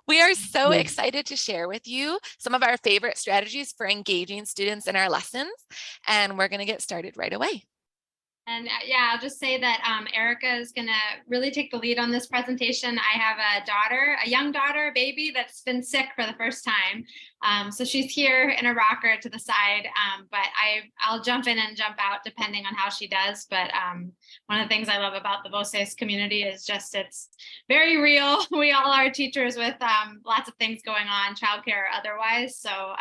We are so excited to share with you some of our favorite strategies for engaging students in our lessons, and we're going to get started right away. And yeah, I'll just say that Erica is going to really take the lead on this presentation. I have a daughter, a young daughter, a baby that's been sick for the first time. So she's here in a rocker to the side, but I'll jump in and jump out depending on how she does. But one of the things I love about the Voces community is just it's very real. We all are teachers with lots of things going on, childcare or otherwise. So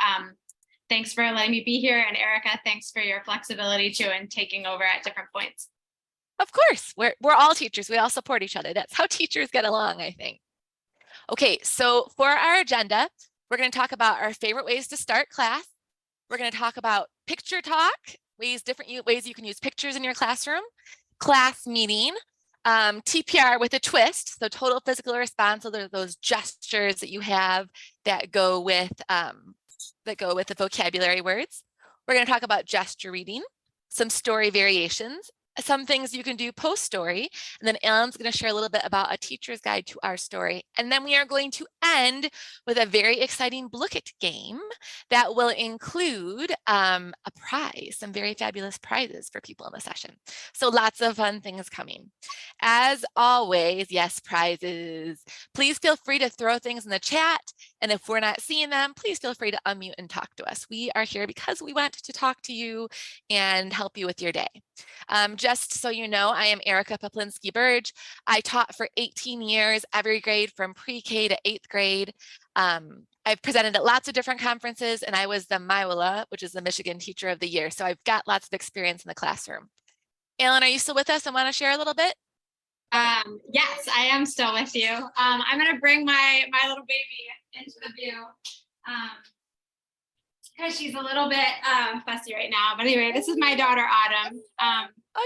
thanks for letting me be here. And Erica, thanks for your flexibility too and taking over at different points. Of course, we're all teachers. We all support each other. That's how teachers get along, I think. Okay, so for our agenda, we're going to talk about our favorite ways to start class. We're going to talk about picture talk, different ways you can use pictures in your classroom, class meeting, TPR with a twist, so total physical response. So there's those gestures that you have that go with the vocabulary words. We're going to talk about gesture reading, some story variations, some things you can do post-story, and then Ellen's going to share a little bit about a teacher's guide to our story. And then we are going to end with a very exciting Look It game that will include a prize, some very fabulous prizes for people in the session. So lots of fun things coming. As always, yes, prizes. Please feel free to throw things in the chat. And if we're not seeing them, please feel free to unmute and talk to us. We are here because we want to talk to you and help you with your day. Just so you know, I am Erica Poplinski-Burge. I taught for 18 years, every grade from pre-K to 8th grade. I've presented at lots of different conferences, and I was the MIWLA, which is the Michigan Teacher of the Year. So I've got lots of experience in the classroom. Ellen, are you still with us and want to share a little bit? Yes, I am still with you. I'm going to bring my little baby into the view because she's a little bit fussy right now. But anyway, this is my daughter, Autumn.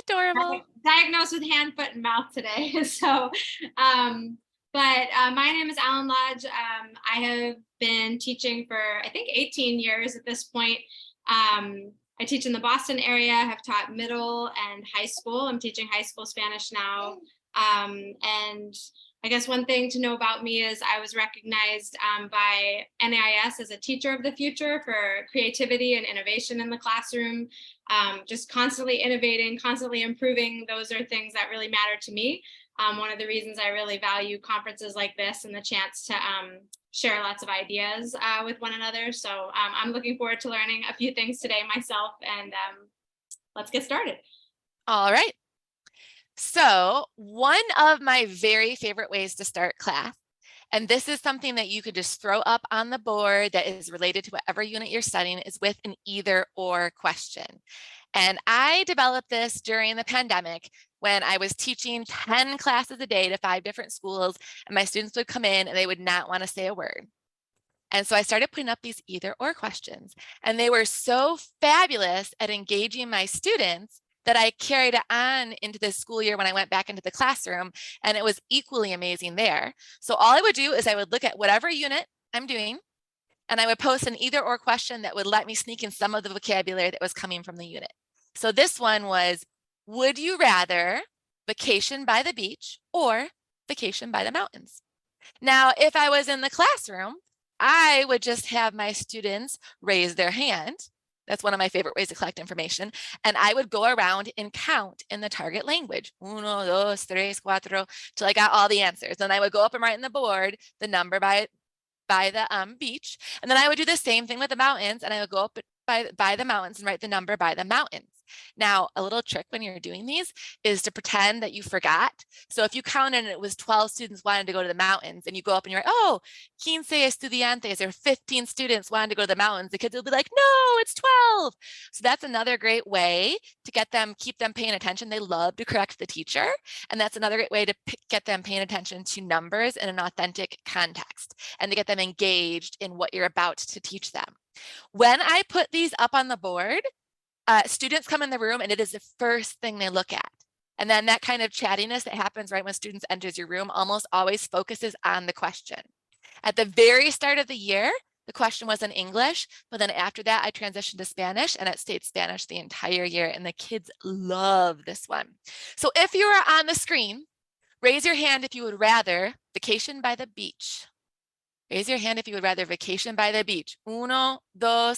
Adorable. Diagnosed with hand, foot, and mouth today. So, but my name is Ellen Lodge. I have been teaching for, I think, 18 years at this point. I teach in the Boston area, have taught middle and high school. I'm teaching high school Spanish now. And I guess one thing to know about me is I was recognized by NAIS as a teacher of the future for creativity and innovation in the classroom. Just constantly innovating, constantly improving. Those are things that really matter to me. One of the reasons I really value conferences like this and the chance to share lots of ideas with one another. So I'm looking forward to learning a few things today myself, and let's get started. All right. So one of my very favorite ways to start class, and this is something that you could just throw up on the board that is related to whatever unit you're studying, is with an either or question. And I developed this during the pandemic when I was teaching 10 classes a day to 5 different schools, and my students would come in and they would not want to say a word. And so I started putting up these either or questions, and they were so fabulous at engaging my students that I carried it on into this school year when I went back into the classroom, and it was equally amazing there. So all I would do is I would look at whatever unit I'm doing, and I would post an either or question that would let me sneak in some of the vocabulary that was coming from the unit. So this one was, would you rather vacation by the beach or vacation by the mountains? Now, if I was in the classroom, I would just have my students raise their hand. That's one of my favorite ways to collect information. And I would go around and count in the target language. Uno, dos, tres, cuatro, till I got all the answers. Then I would go up and write in the board the number by the beach. And then I would do the same thing with the mountains, and I would go up by the mountains and write the number by the mountains. Now, a little trick when you're doing these is to pretend that you forgot. So if you counted and it was 12 students wanted to go to the mountains, and you go up and you're like, oh, 15 estudiantes, or 15 students wanted to go to the mountains, the kids will be like, no, it's 12. So that's another great way to keep them paying attention. They love to correct the teacher. And that's another great way to get them paying attention to numbers in an authentic context, and to get them engaged in what you're about to teach them. When I put these up on the board, students come in the room and it is the first thing they look at. And then that kind of chattiness that happens right when students enters your room almost always focuses on the question. At the very start of the year, the question was in English, but then after that I transitioned to Spanish, and it stayed Spanish the entire year, and the kids love this one. So if you are on the screen, raise your hand if you would rather vacation by the beach. Raise your hand if you would rather vacation by the beach. 1, 2,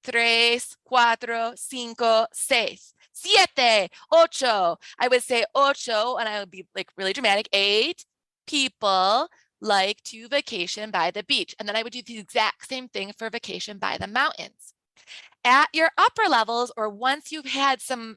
3, 4, 5, 6, 7, 8. I would say ocho, and I would be like really dramatic. 8 people like to vacation by the beach. And then I would do the exact same thing for vacation by the mountains. At your upper levels, or once you've had some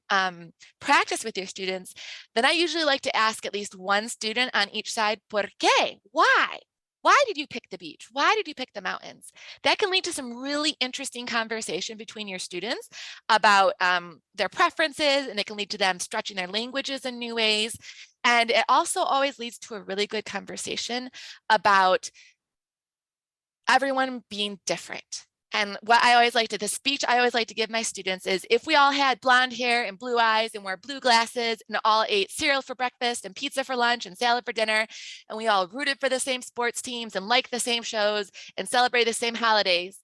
practice with your students, then I usually like to ask at least one student on each side, ¿por qué? Why? Why did you pick the beach? Why did you pick the mountains? That can lead to some really interesting conversation between your students about their preferences, and it can lead to them stretching their languages in new ways. And it also always leads to a really good conversation about everyone being different. And what I always like to, the speech I always like to give my students is, if we all had blonde hair and blue eyes and wore blue glasses and all ate cereal for breakfast and pizza for lunch and salad for dinner, and we all rooted for the same sports teams and liked the same shows and celebrate the same holidays,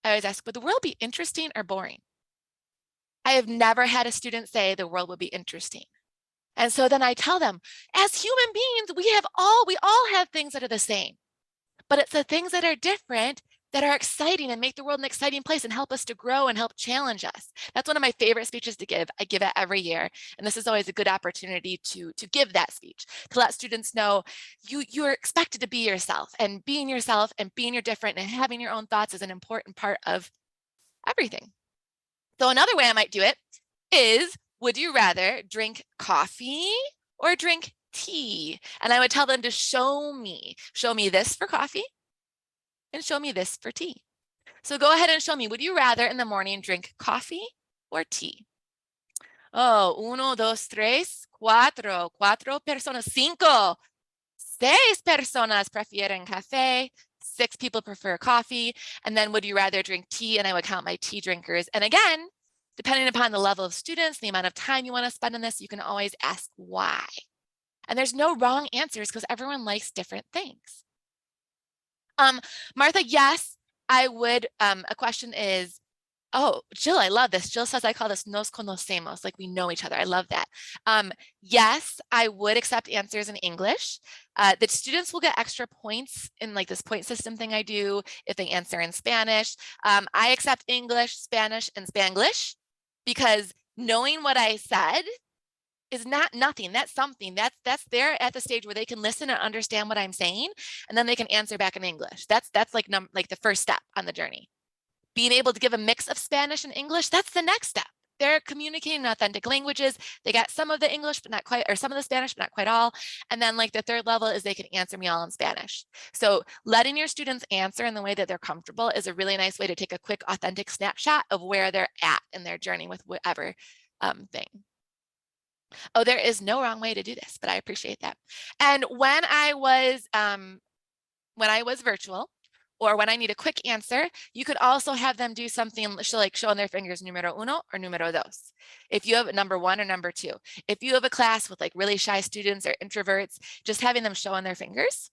I always ask, would the world be interesting or boring? I have never had a student say the world would be interesting. And so then I tell them, as human beings, we all have things that are the same, but it's the things that are different that are exciting and make the world an exciting place and help us to grow and help challenge us. That's one of my favorite speeches to give. I give it every year. And this is always a good opportunity to give that speech, to let students know you're expected to be yourself, and being yourself and being your different and having your own thoughts is an important part of everything. So another way I might do it is, would you rather drink coffee or drink tea? And I would tell them to show me this for coffee and show me this for tea. So go ahead and show me, would you rather in the morning drink coffee or tea? Oh, 1, 2, 3, 4, 4 personas, 5, 6 personas prefieren café, 6 people prefer coffee. And then would you rather drink tea? And I would count my tea drinkers. And again, depending upon the level of students, the amount of time you want to spend on this, you can always ask why. And there's no wrong answers because everyone likes different things. Martha, yes, I would. A question is, oh, Jill, I love this. Jill says, I call this nos conocemos, like we know each other. I love that. Yes, I would accept answers in English. The students will get extra points in like this point system thing I do if they answer in Spanish. I accept English, Spanish, and Spanglish because knowing what I said is not nothing. That's something. That's there at the stage where they can listen and understand what I'm saying, and then they can answer back in English. That's like the first step on the journey. Being able to give a mix of Spanish and English, that's the next step. They're communicating in authentic languages. They got some of the English, but not quite, or some of the Spanish, but not quite all. And then like the third level is they can answer me all in Spanish. So letting your students answer in the way that they're comfortable is a really nice way to take a quick authentic snapshot of where they're at in their journey with whatever thing. Oh, there is no wrong way to do this, but I appreciate that. And when I was virtual, or when I need a quick answer, you could also have them do something like show on their fingers numero uno or numero dos. If you have number 1 or number 2, if you have a class with like really shy students or introverts, just having them show on their fingers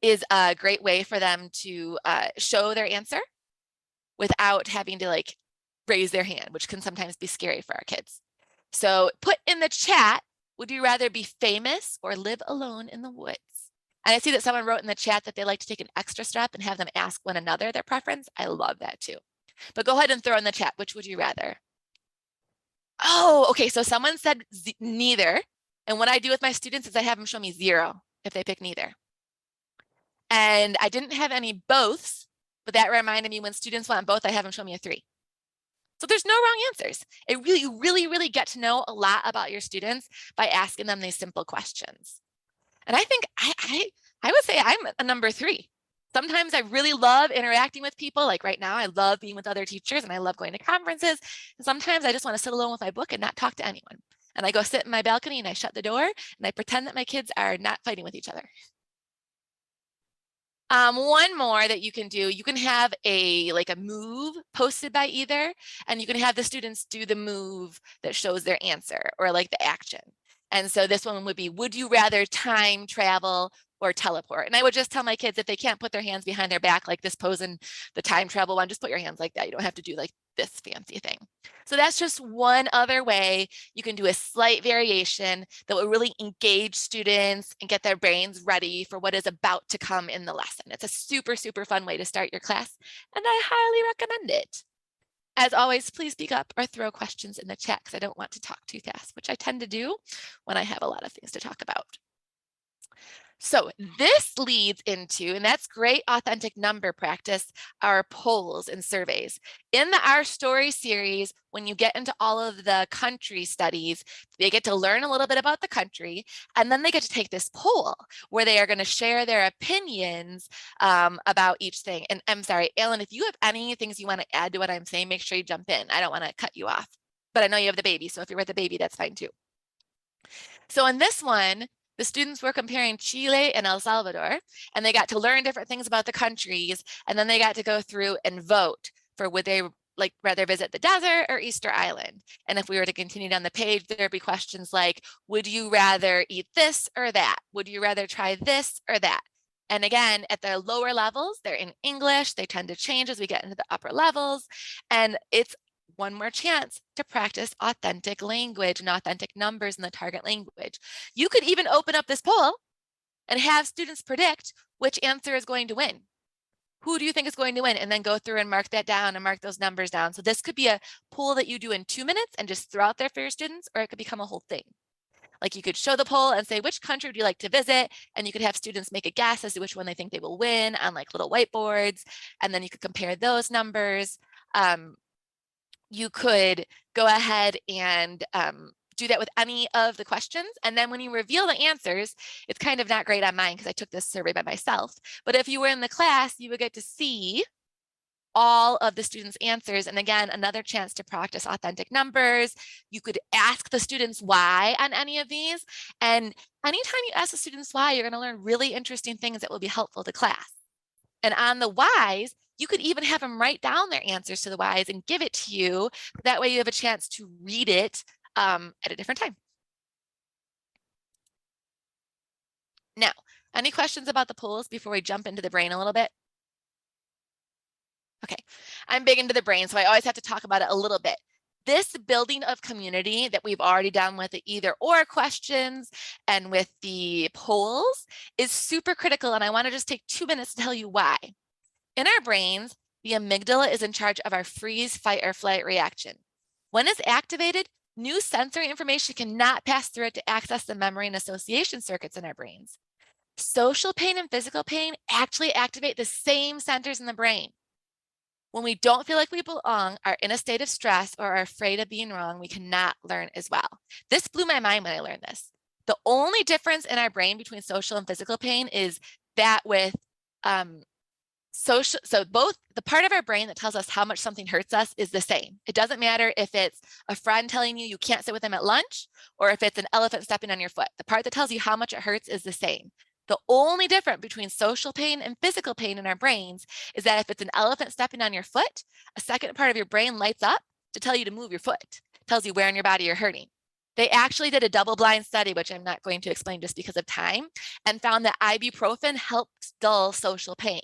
is a great way for them to show their answer without having to like raise their hand, which can sometimes be scary for our kids. So put in the chat, would you rather be famous or live alone in the woods? And I see that someone wrote in the chat that they like to take an extra step and have them ask one another their preference. I love that too. But go ahead and throw in the chat, which would you rather? Oh, okay. So someone said neither. And what I do with my students is I have them show me 0 if they pick neither. And I didn't have any boths, but that reminded me when students want both, I have them show me a 3. So there's no wrong answers. You really get to know a lot about your students by asking them these simple questions. And I think I would say I'm a number 3. Sometimes I really love interacting with people. Like right now, I love being with other teachers and I love going to conferences. And sometimes I just want to sit alone with my book and not talk to anyone. And I go sit in my balcony and I shut the door and I pretend that my kids are not fighting with each other. One more that you can do, you can have a move posted by either, and you can have the students do the move that shows their answer or like the action. And so this one would be, would you rather time travel or teleport. And I would just tell my kids, if they can't put their hands behind their back like this pose in the time travel one, just put your hands like that. You don't have to do like this fancy thing. So that's just one other way you can do a slight variation that will really engage students and get their brains ready for what is about to come in the lesson. It's a super, super fun way to start your class, and I highly recommend it. As always, please speak up or throw questions in the chat because I don't want to talk too fast, which I tend to do when I have a lot of things to talk about. So this leads into, and that's great authentic number practice, our polls and surveys. In the Our Story series, when you get into all of the country studies, they get to learn a little bit about the country, and then they get to take this poll where they are going to share their opinions about each thing. And I'm sorry, Ellen, if you have any things you want to add to what I'm saying, make sure you jump in. I don't want to cut you off, but I know you have the baby, so if you're with the baby, that's fine too. So in this one, the students were comparing Chile and El Salvador, and they got to learn different things about the countries, and then they got to go through and vote for would they like rather visit the desert or Easter Island. And if we were to continue down the page, there'd be questions like, would you rather eat this or that? Would you rather try this or that? And again, at the lower levels, they're in English. They tend to change as we get into the upper levels. And it's one more chance to practice authentic language and authentic numbers in the target language. You could even open up this poll and have students predict which answer is going to win. Who do you think is going to win? And then go through and mark that down and mark those numbers down. So this could be a poll that you do in 2 minutes and just throw out there for your students, or it could become a whole thing. Like you could show the poll and say, which country would you like to visit? And you could have students make a guess as to which one they think they will win on like little whiteboards. And then you could compare those numbers. You could go ahead and do that with any of the questions. And then when you reveal the answers, it's kind of not great on mine because I took this survey by myself. But if you were in the class, you would get to see all of the students' answers. And again, another chance to practice authentic numbers. You could ask the students why on any of these. And anytime you ask the students why, you're going to learn really interesting things that will be helpful to class. And on the whys, you could even have them write down their answers to the whys and give it to you. That way you have a chance to read it at a different time. Now, any questions about the polls before we jump into the brain a little bit? Okay, I'm big into the brain, so I always have to talk about it a little bit. This building of community that we've already done with the either or questions and with the polls is super critical, and I want to just take 2 minutes to tell you why. In our brains, the amygdala is in charge of our freeze, fight, or flight reaction. When it's activated, new sensory information cannot pass through it to access the memory and association circuits in our brains. Social pain and physical pain actually activate the same centers in the brain. When we don't feel like we belong, are in a state of stress, or are afraid of being wrong, we cannot learn as well. This blew my mind when I learned this. The only difference in our brain between social and physical pain is that with social, so both the part of our brain that tells us how much something hurts us is the same. It doesn't matter if it's a friend telling you you can't sit with them at lunch, or if it's an elephant stepping on your foot. The part that tells you how much it hurts is the same. The only difference between social pain and physical pain in our brains is that if it's an elephant stepping on your foot, a second part of your brain lights up to tell you to move your foot, tells you where in your body you're hurting. They actually did a double-blind study, which I'm not going to explain just because of time, and found that ibuprofen helps dull social pain.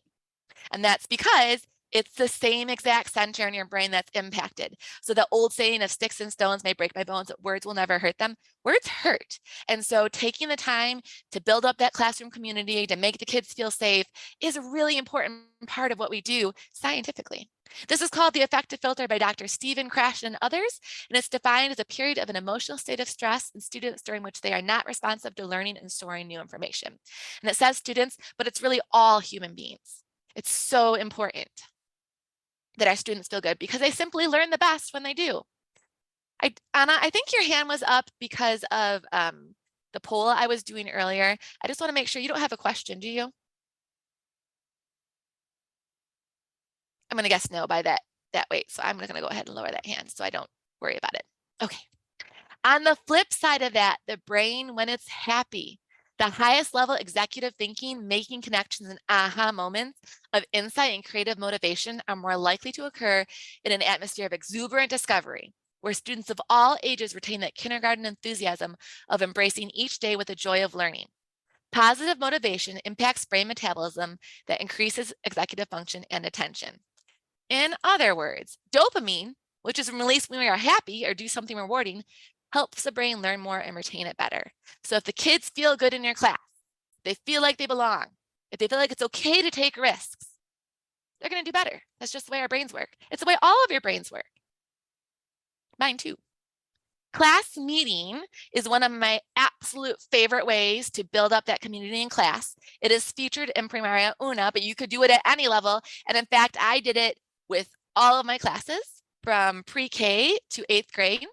And that's because it's the same exact center in your brain that's impacted. So the old saying of sticks and stones may break my bones, but words will never hurt them. Words hurt. And so taking the time to build up that classroom community, to make the kids feel safe, is a really important part of what we do scientifically. This is called the affective filter by Dr. Stephen Krashen and others, and it's defined as a period of an emotional state of stress in students during which they are not responsive to learning and storing new information. And it says students, but it's really all human beings. It's so important that our students feel good because they simply learn the best when they do. Anna, I think your hand was up because of the poll I was doing earlier. I just want to make sure you don't have a question, do you? I'm going to guess no by that weight. So I'm going to go ahead and lower that hand so I don't worry about it. Okay. On the flip side of that, the brain, when it's happy, the highest level executive thinking, making connections, and aha moments of insight and creative motivation are more likely to occur in an atmosphere of exuberant discovery, where students of all ages retain that kindergarten enthusiasm of embracing each day with the joy of learning. Positive motivation impacts brain metabolism that increases executive function and attention. In other words, dopamine, which is released when we are happy or do something rewarding, helps the brain learn more and retain it better. So if the kids feel good in your class, they feel like they belong, if they feel like it's okay to take risks, they're going to do better. That's just the way our brains work. It's the way all of your brains work. Mine too. Class meeting is one of my absolute favorite ways to build up that community in class. It is featured in Primaria Una, but you could do it at any level. And in fact, I did it with all of my classes from pre-K to 8th grade.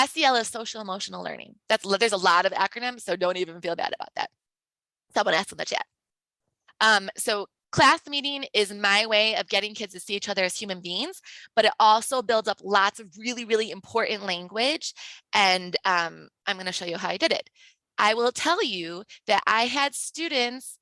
SEL is social emotional learning. There's a lot of acronyms, so don't even feel bad about that. Someone asked in the chat. So class meeting is my way of getting kids to see each other as human beings, but it also builds up lots of really, really important language. And I'm going to show you how I did it. I will tell you that I had students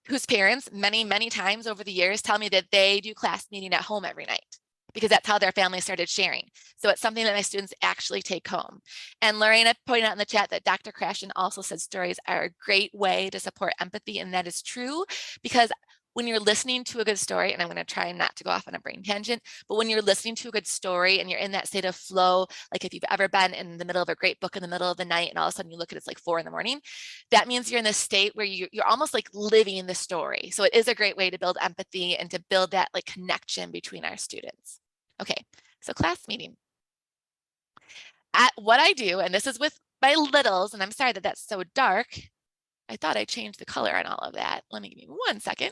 whose parents many times over the years tell me that they do class meeting at home every night because that's how their family started sharing. So it's something that my students actually take home. And Lorena pointed out in the chat that Dr. Krashen also said stories are a great way to support empathy. And that is true because when you're listening to a good story, and I'm going to try not to go off on a brain tangent, but when you're listening to a good story and you're in that state of flow, like if you've ever been in the middle of a great book in the middle of the night and all of a sudden you look at it's like 4 a.m, that means you're in this state where you're almost like living the story. So it is a great way to build empathy and to build that like connection between our students. Okay, so class meeting. What I do, and this is with my littles, and I'm sorry that that's so dark. I thought I changed the color on all of that. Let me give me 1 second.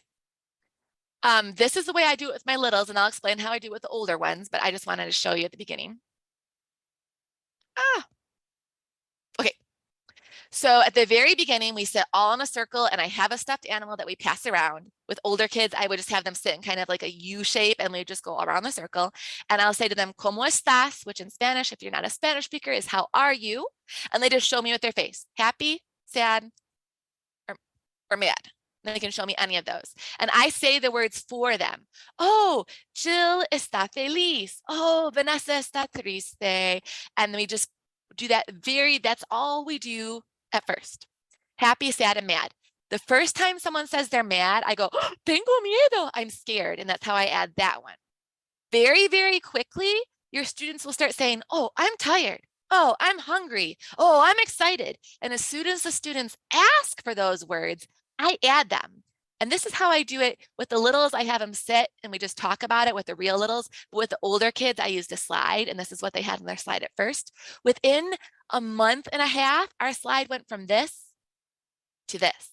This is the way I do it with my littles, and I'll explain how I do it with the older ones, but I just wanted to show you at the beginning. Okay. So at the very beginning, we sit all in a circle and I have a stuffed animal that we pass around. With older kids, I would just have them sit in kind of like a U shape and we just go around the circle. And I'll say to them, ¿Cómo estás? Which in Spanish, if you're not a Spanish speaker, is how are you? And they just show me with their face, happy, sad, or mad. Then they can show me any of those. And I say the words for them. Oh, Jill está feliz. Oh, Vanessa está triste. And we just do that that's all we do at first. Happy, sad, and mad. The first time someone says they're mad, I go, oh, tengo miedo. I'm scared. And that's how I add that one. Very quickly, your students will start saying, oh, I'm tired. Oh, I'm hungry. Oh, I'm excited. And as soon as the students ask for those words, I add them. And this is how I do it with the littles. I have them sit and we just talk about it with the real littles. But with the older kids, I used a slide, and this is what they had on their slide at first. Within a month and a half, our slide went from this to this.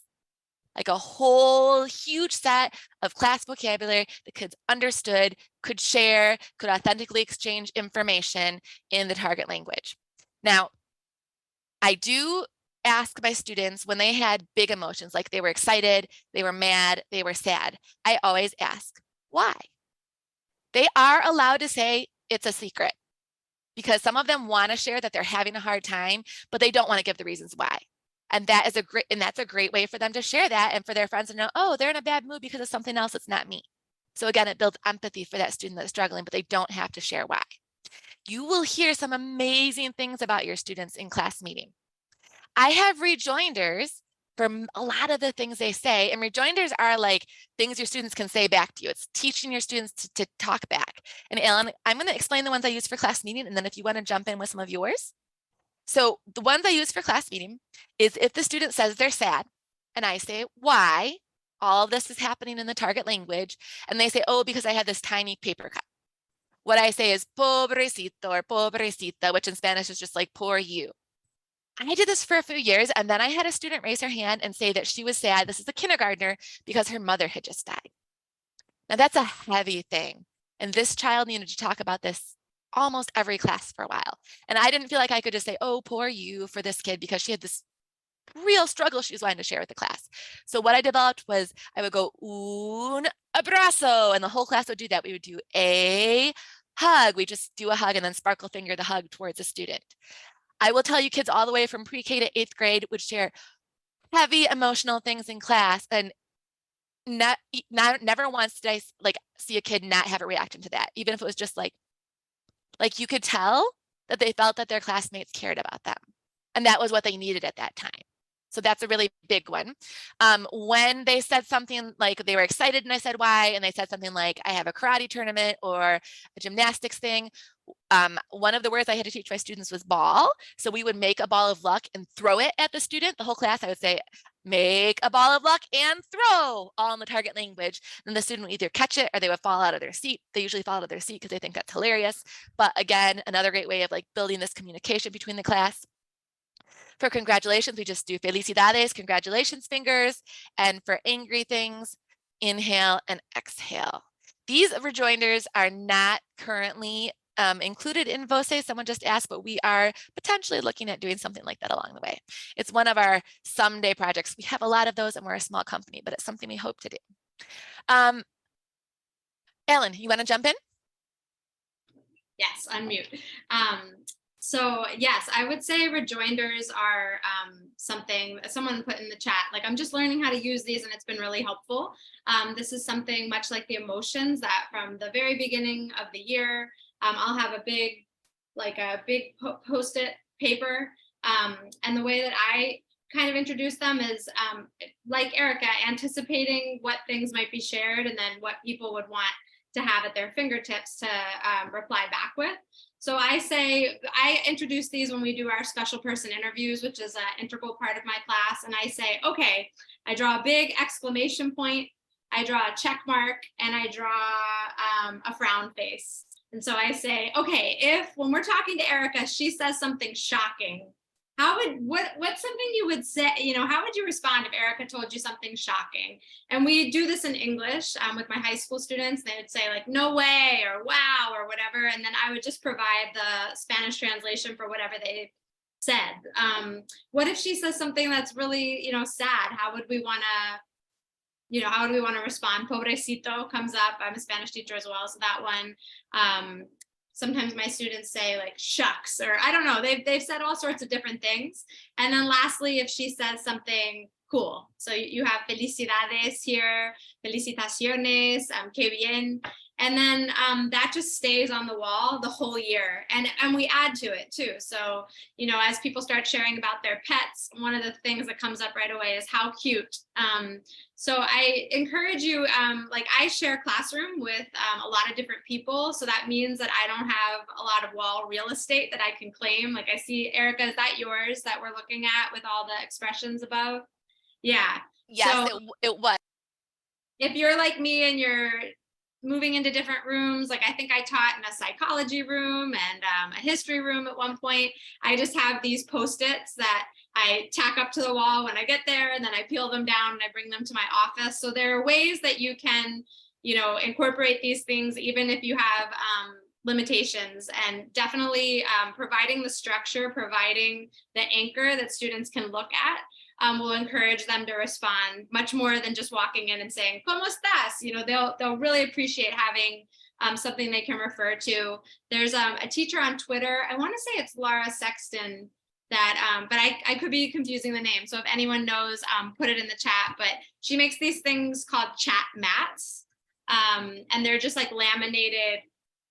Like a whole huge set of class vocabulary the kids understood, could share, could authentically exchange information in the target language. Now, I do ask my students when they had big emotions, like they were excited, they were mad, they were sad. I always ask, why? They are allowed to say it's a secret because some of them want to share that they're having a hard time, but they don't want to give the reasons why. And that's a great way for them to share that and for their friends to know, oh, they're in a bad mood because of something else that's not me. So again, it builds empathy for that student that's struggling, but they don't have to share why. You will hear some amazing things about your students in class meeting. I have rejoinders for a lot of the things they say, and rejoinders are like things your students can say back to you. It's teaching your students to talk back. And Ellen, I'm going to explain the ones I use for class meeting, and then if you want to jump in with some of yours. So the ones I use for class meeting is if the student says they're sad and I say, why? All of this is happening in the target language. And they say, oh, because I had this tiny paper cut. What I say is pobrecito or pobrecita, which in Spanish is just like poor you. I did this for a few years, and then I had a student raise her hand and say that she was sad. This is a kindergartner because her mother had just died. Now that's a heavy thing. And this child needed to talk about this almost every class for a while. And I didn't feel like I could just say, oh, poor you for this kid because she had this real struggle she was wanting to share with the class. So what I developed was I would go un abrazo, and the whole class would do that. We would do a hug. We just do a hug and then sparkle finger the hug towards a student. I will tell you kids all the way from pre-K to 8th grade would share heavy emotional things in class, and never once did I see a kid not have a reaction to that, even if it was just like you could tell that they felt that their classmates cared about them. And that was what they needed at that time. So that's a really big one. When they said something like they were excited and I said why, and they said something like, I have a karate tournament or a gymnastics thing, one of the words I had to teach my students was ball. So we would make a ball of luck and throw it at the student. The whole class, I would say, make a ball of luck and throw, all in the target language. And the student would either catch it or they would fall out of their seat. They usually fall out of their seat because they think that's hilarious. But again, another great way of like building this communication between the class. For congratulations, we just do felicidades, congratulations fingers. And for angry things, inhale and exhale. These rejoinders are not currently included in VOCE. Someone just asked, but we are potentially looking at doing something like that along the way. It's one of our someday projects. We have a lot of those and we're a small company, but it's something we hope to do. Ellen, you want to jump in? Yes, unmute. So yes, I would say rejoinders are something someone put in the chat. Like, I'm just learning how to use these and it's been really helpful. This is something much like the emotions that from the very beginning of the year, I'll have a big post-it paper. And the way that I kind of introduce them is like Erica, anticipating what things might be shared and then what people would want to have at their fingertips to reply back with. So I introduce these when we do our special person interviews, which is an integral part of my class. And I say, okay, I draw a big exclamation point, I draw a check mark, and I draw a frown face. And so I say, okay, if when we're talking to Erica, she says something shocking, what's something you would say, how would you respond if Erica told you something shocking? And we do this in English with my high school students. They would say like, no way, or wow, or whatever. And then I would just provide the Spanish translation for whatever they said. What if she says something that's really, sad? How would we want to respond? Pobrecito comes up. I'm a Spanish teacher as well, so that one. Sometimes my students say like shucks, or I don't know, they've said all sorts of different things. And then lastly, if she says something cool, so you have felicidades here, felicitaciones, que bien. And then that just stays on the wall the whole year. And we add to it too. So, as people start sharing about their pets, one of the things that comes up right away is how cute. So I encourage you, I share classroom with a lot of different people. So that means that I don't have a lot of wall real estate that I can claim. Like I see, Erica, is that yours that we're looking at with all the expressions above? Yeah. Yes, so it was. if you're like me and you're moving into different rooms, like I think I taught in a psychology room and a history room at one point, I just have these Post-its that I tack up to the wall when I get there, and then I peel them down and I bring them to my office. So there are ways that you can, incorporate these things, even if you have limitations, and definitely providing the structure, providing the anchor that students can look at. Will encourage them to respond much more than just walking in and saying, ¿Cómo estás? They'll really appreciate having something they can refer to. There's a teacher on Twitter, I want to say it's Laura Sexton, that, but I could be confusing the name. So if anyone knows, put it in the chat, but she makes these things called chat mats. And they're just like laminated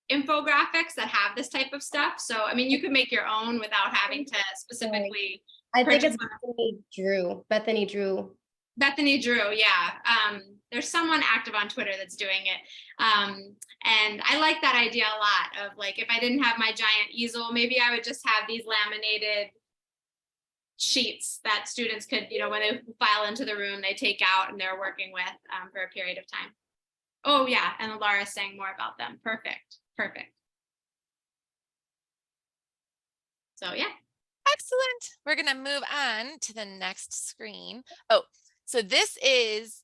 infographics that have this type of stuff. So, you could make your own without having to specifically I think it's Bethany Drew. Bethany Drew, yeah. There's someone active on Twitter that's doing it. And I like that idea a lot of like, if I didn't have my giant easel, maybe I would just have these laminated sheets that students could, when they file into the room, they take out and they're working with for a period of time. Oh yeah, and Laura's saying more about them. Perfect. So yeah. Excellent. We're going to move on to the next screen. Oh, so this is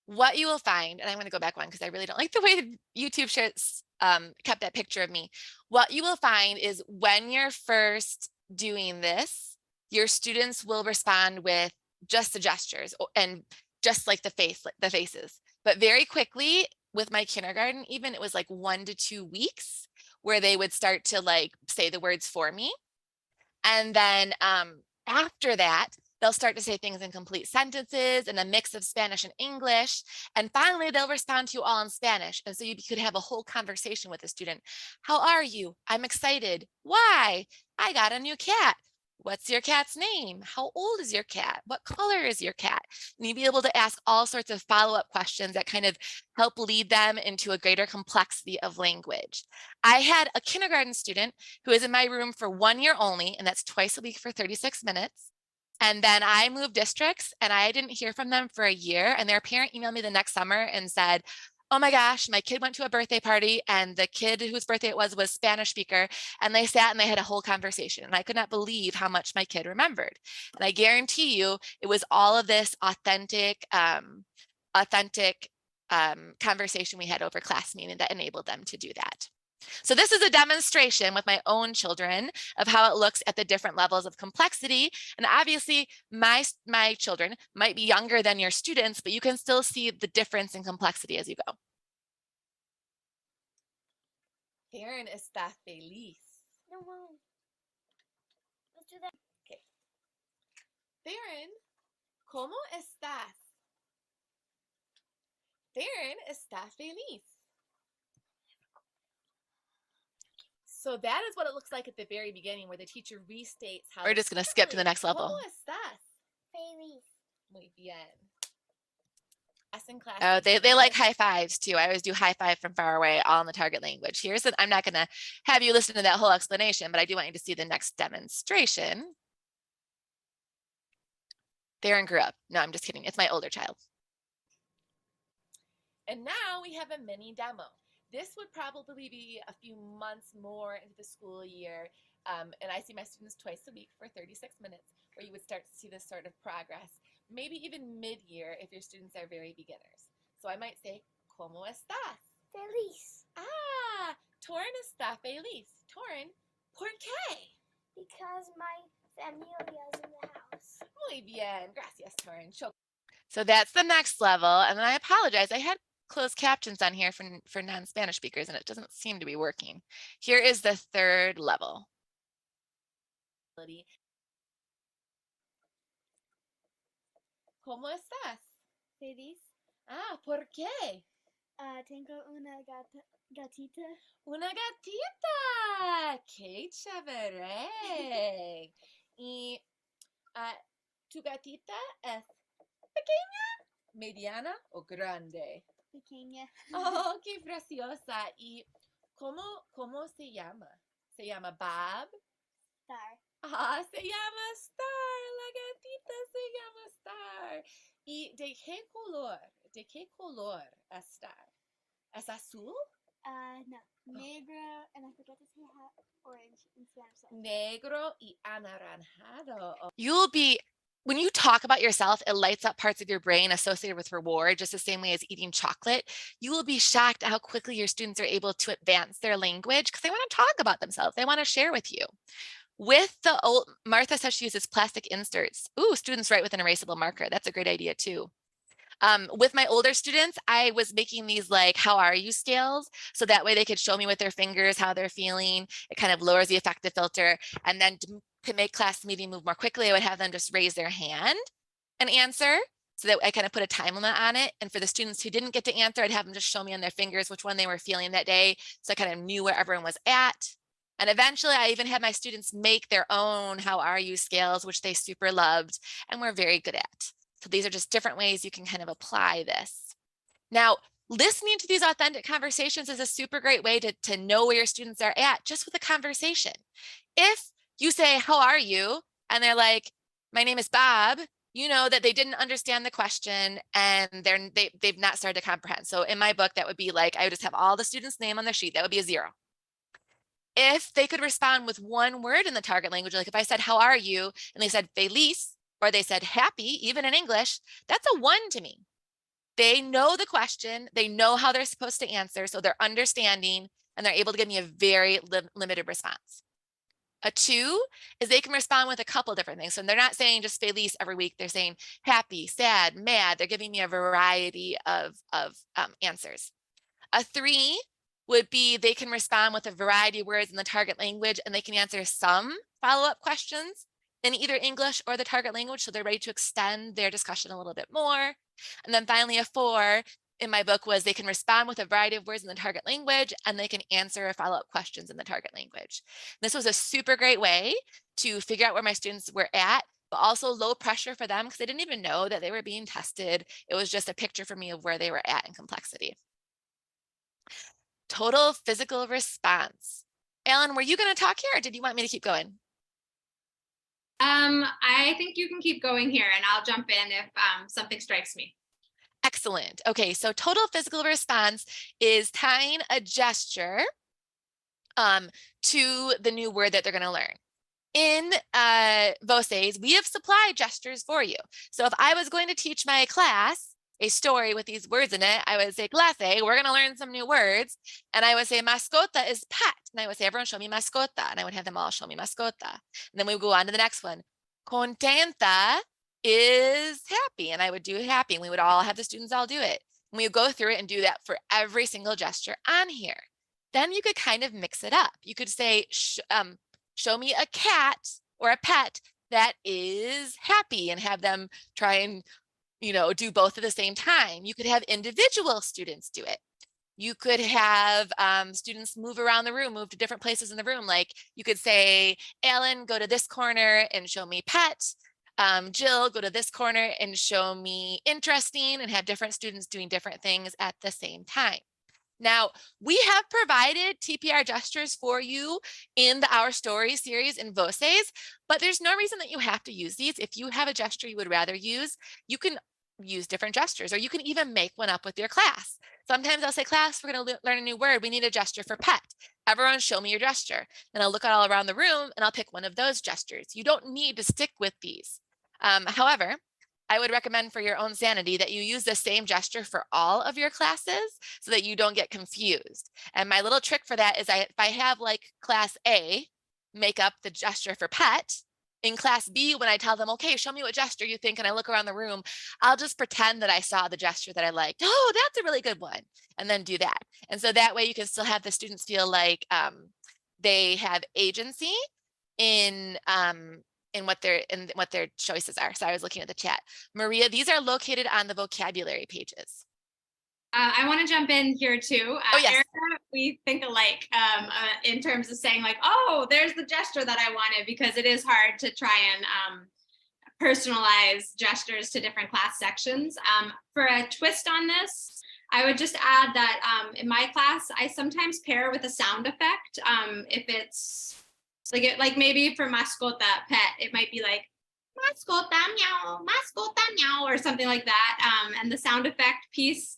what you will find. And I'm going to go back one because I really don't like the way YouTube shares, kept that picture of me. What you will find is when you're first doing this, your students will respond with just the gestures and just like the faces. But very quickly with my kindergarten, even it was like 1 to 2 weeks where they would start to like say the words for me. And then after that, they'll start to say things in complete sentences and a mix of Spanish and English. And finally, they'll respond to you all in Spanish. And so you could have a whole conversation with a student. How are you? I'm excited. Why? I got a new cat. What's your cat's name? How old is your cat? What color is your cat? And you'll be able to ask all sorts of follow-up questions that kind of help lead them into a greater complexity of language. I had a kindergarten student who is in my room for 1 year only, and that's twice a week for 36 minutes. And then I moved districts and I didn't hear from them for a year. And their parent emailed me the next summer and said, oh my gosh, my kid went to a birthday party and the kid whose birthday it was Spanish speaker. And they sat and they had a whole conversation. And I could not believe how much my kid remembered. And I guarantee you it was all of this authentic conversation we had over class meeting that enabled them to do that. So this is a demonstration with my own children of how it looks at the different levels of complexity. And obviously my children might be younger than your students, but you can still see the difference in complexity as you go. Karen está feliz. No, let's do that. Okay. Farron, ¿cómo estás? Farron está feliz. So that is what it looks like at the very beginning where the teacher restates how. We're just going to skip to the next level. ¿Cómo estás? Feliz. Muy bien. Oh, they like high fives too. I always do high five from far away, all in the target language. I'm not going to have you listen to that whole explanation, but I do want you to see the next demonstration. Darren grew up. No, I'm just kidding. It's my older child. And now we have a mini demo. This would probably be a few months more into the school year. And I see my students twice a week for 36 minutes where you would start to see this sort of progress, maybe even mid-year if your students are very beginners. So I might say, ¿Cómo estás? Feliz. Ah, Torin está feliz. Torin, ¿por qué? Because my familia's in the house. Muy bien. Gracias, Torin. So that's the next level. And then I apologize. I had closed captions on here for non-Spanish speakers, and it doesn't seem to be working. Here is the third level. ¿Cómo estás? Feliz. Ah, ¿por qué? Tengo una gatita. Una gatita. ¡Qué chévere! Y ¿tu gatita es pequeña, mediana o grande? Pequeña. Oh, qué preciosa. ¿Y cómo se llama? ¿Se llama Bob? Star. Ah, se llama Star. La gatita se llama Star. ¿Y de qué color? ¿De qué color es Star? ¿Es azul? No. Negro, and I forgot to say orange in Spanish. Negro y anaranjado. When you talk about yourself, it lights up parts of your brain associated with reward, just the same way as eating chocolate. You will be shocked at how quickly your students are able to advance their language because they want to talk about themselves. They want to share with you. With the old, Martha says she uses plastic inserts. Ooh, students write with an erasable marker. That's a great idea too. With my older students, I was making these like, how are you scales? So that way they could show me with their fingers how they're feeling. It kind of lowers the affective filter. And then to make class meeting move more quickly, I would have them just raise their hand and answer so that I kind of put a time limit on it. And for the students who didn't get to answer, I'd have them just show me on their fingers which one they were feeling that day. So I kind of knew where everyone was at. And eventually I even had my students make their own how are you scales, which they super loved and were very good at. So these are just different ways you can kind of apply this. Now, listening to these authentic conversations is a super great way to know where your students are at just with a conversation. If you say, how are you? And they're like, my name is Bob, you know that they didn't understand the question and they've not started to comprehend. So in my book, that would be like, I would just have all the students' name on their sheet. That would be a 0. If they could respond with one word in the target language, like if I said, how are you? And they said feliz, or they said happy, even in English, that's a 1 to me. They know the question, they know how they're supposed to answer, so they're understanding and they're able to give me a very limited response. A 2 is they can respond with a couple different things. So they're not saying just feliz every week, they're saying happy, sad, mad. They're giving me a variety of answers. A 3 would be they can respond with a variety of words in the target language and they can answer some follow-up questions in either English or the target language, so they're ready to extend their discussion a little bit more. And then finally a 4 in my book was they can respond with a variety of words in the target language, and they can answer follow-up questions in the target language. This was a super great way to figure out where my students were at, but also low pressure for them because they didn't even know that they were being tested. It was just a picture for me of where they were at in complexity. Total physical response. Alan, were you going to talk here or did you want me to keep going? I think you can keep going here and I'll jump in if something strikes me. Excellent. Okay, so total physical response is tying a gesture to the new word that they're going to learn. In Voces, we have supplied gestures for you. So if I was going to teach my class a story with these words in it, I would say, clase, we're going to learn some new words. And I would say, mascota is pet. And I would say, everyone show me mascota. And I would have them all show me mascota. And then we would go on to the next one. Contenta is happy. And I would do happy. And we would all have the students all do it. And we would go through it and do that for every single gesture on here. Then you could kind of mix it up. You could say, show me a cat or a pet that is happy, and have them try and, do both at the same time. You could have individual students do it. You could have students move around the room, move to different places in the room. Like you could say, Alan, go to this corner and show me pet. Jill, go to this corner and show me interesting, and have different students doing different things at the same time. Now, we have provided TPR gestures for you in the Our Story series in Voces, but there's no reason that you have to use these. If you have a gesture you would rather use, you can use different gestures, or you can even make one up with your class. Sometimes I'll say, class, we're going to learn a new word. We need a gesture for pet. Everyone show me your gesture. And I'll look all around the room and I'll pick one of those gestures. You don't need to stick with these. However, I would recommend for your own sanity that you use the same gesture for all of your classes so that you don't get confused. And my little trick for that is if I have like class A make up the gesture for pet, in class B, when I tell them, okay, show me what gesture you think, and I look around the room, I'll just pretend that I saw the gesture that I liked. Oh, that's a really good one. And then do that. And so that way you can still have the students feel like they have agency in what their choices are. So I was looking at the chat. Maria, these are located on the vocabulary pages. I want to jump in here too. Oh, yes. Erica, we think alike in terms of saying like, oh, there's the gesture that I wanted, because it is hard to try and personalize gestures to different class sections. For a twist on this, I would just add that in my class, I sometimes pair with a sound effect. If it's like maybe for mascota pet, it might be like mascota meow, or something like that. And the sound effect piece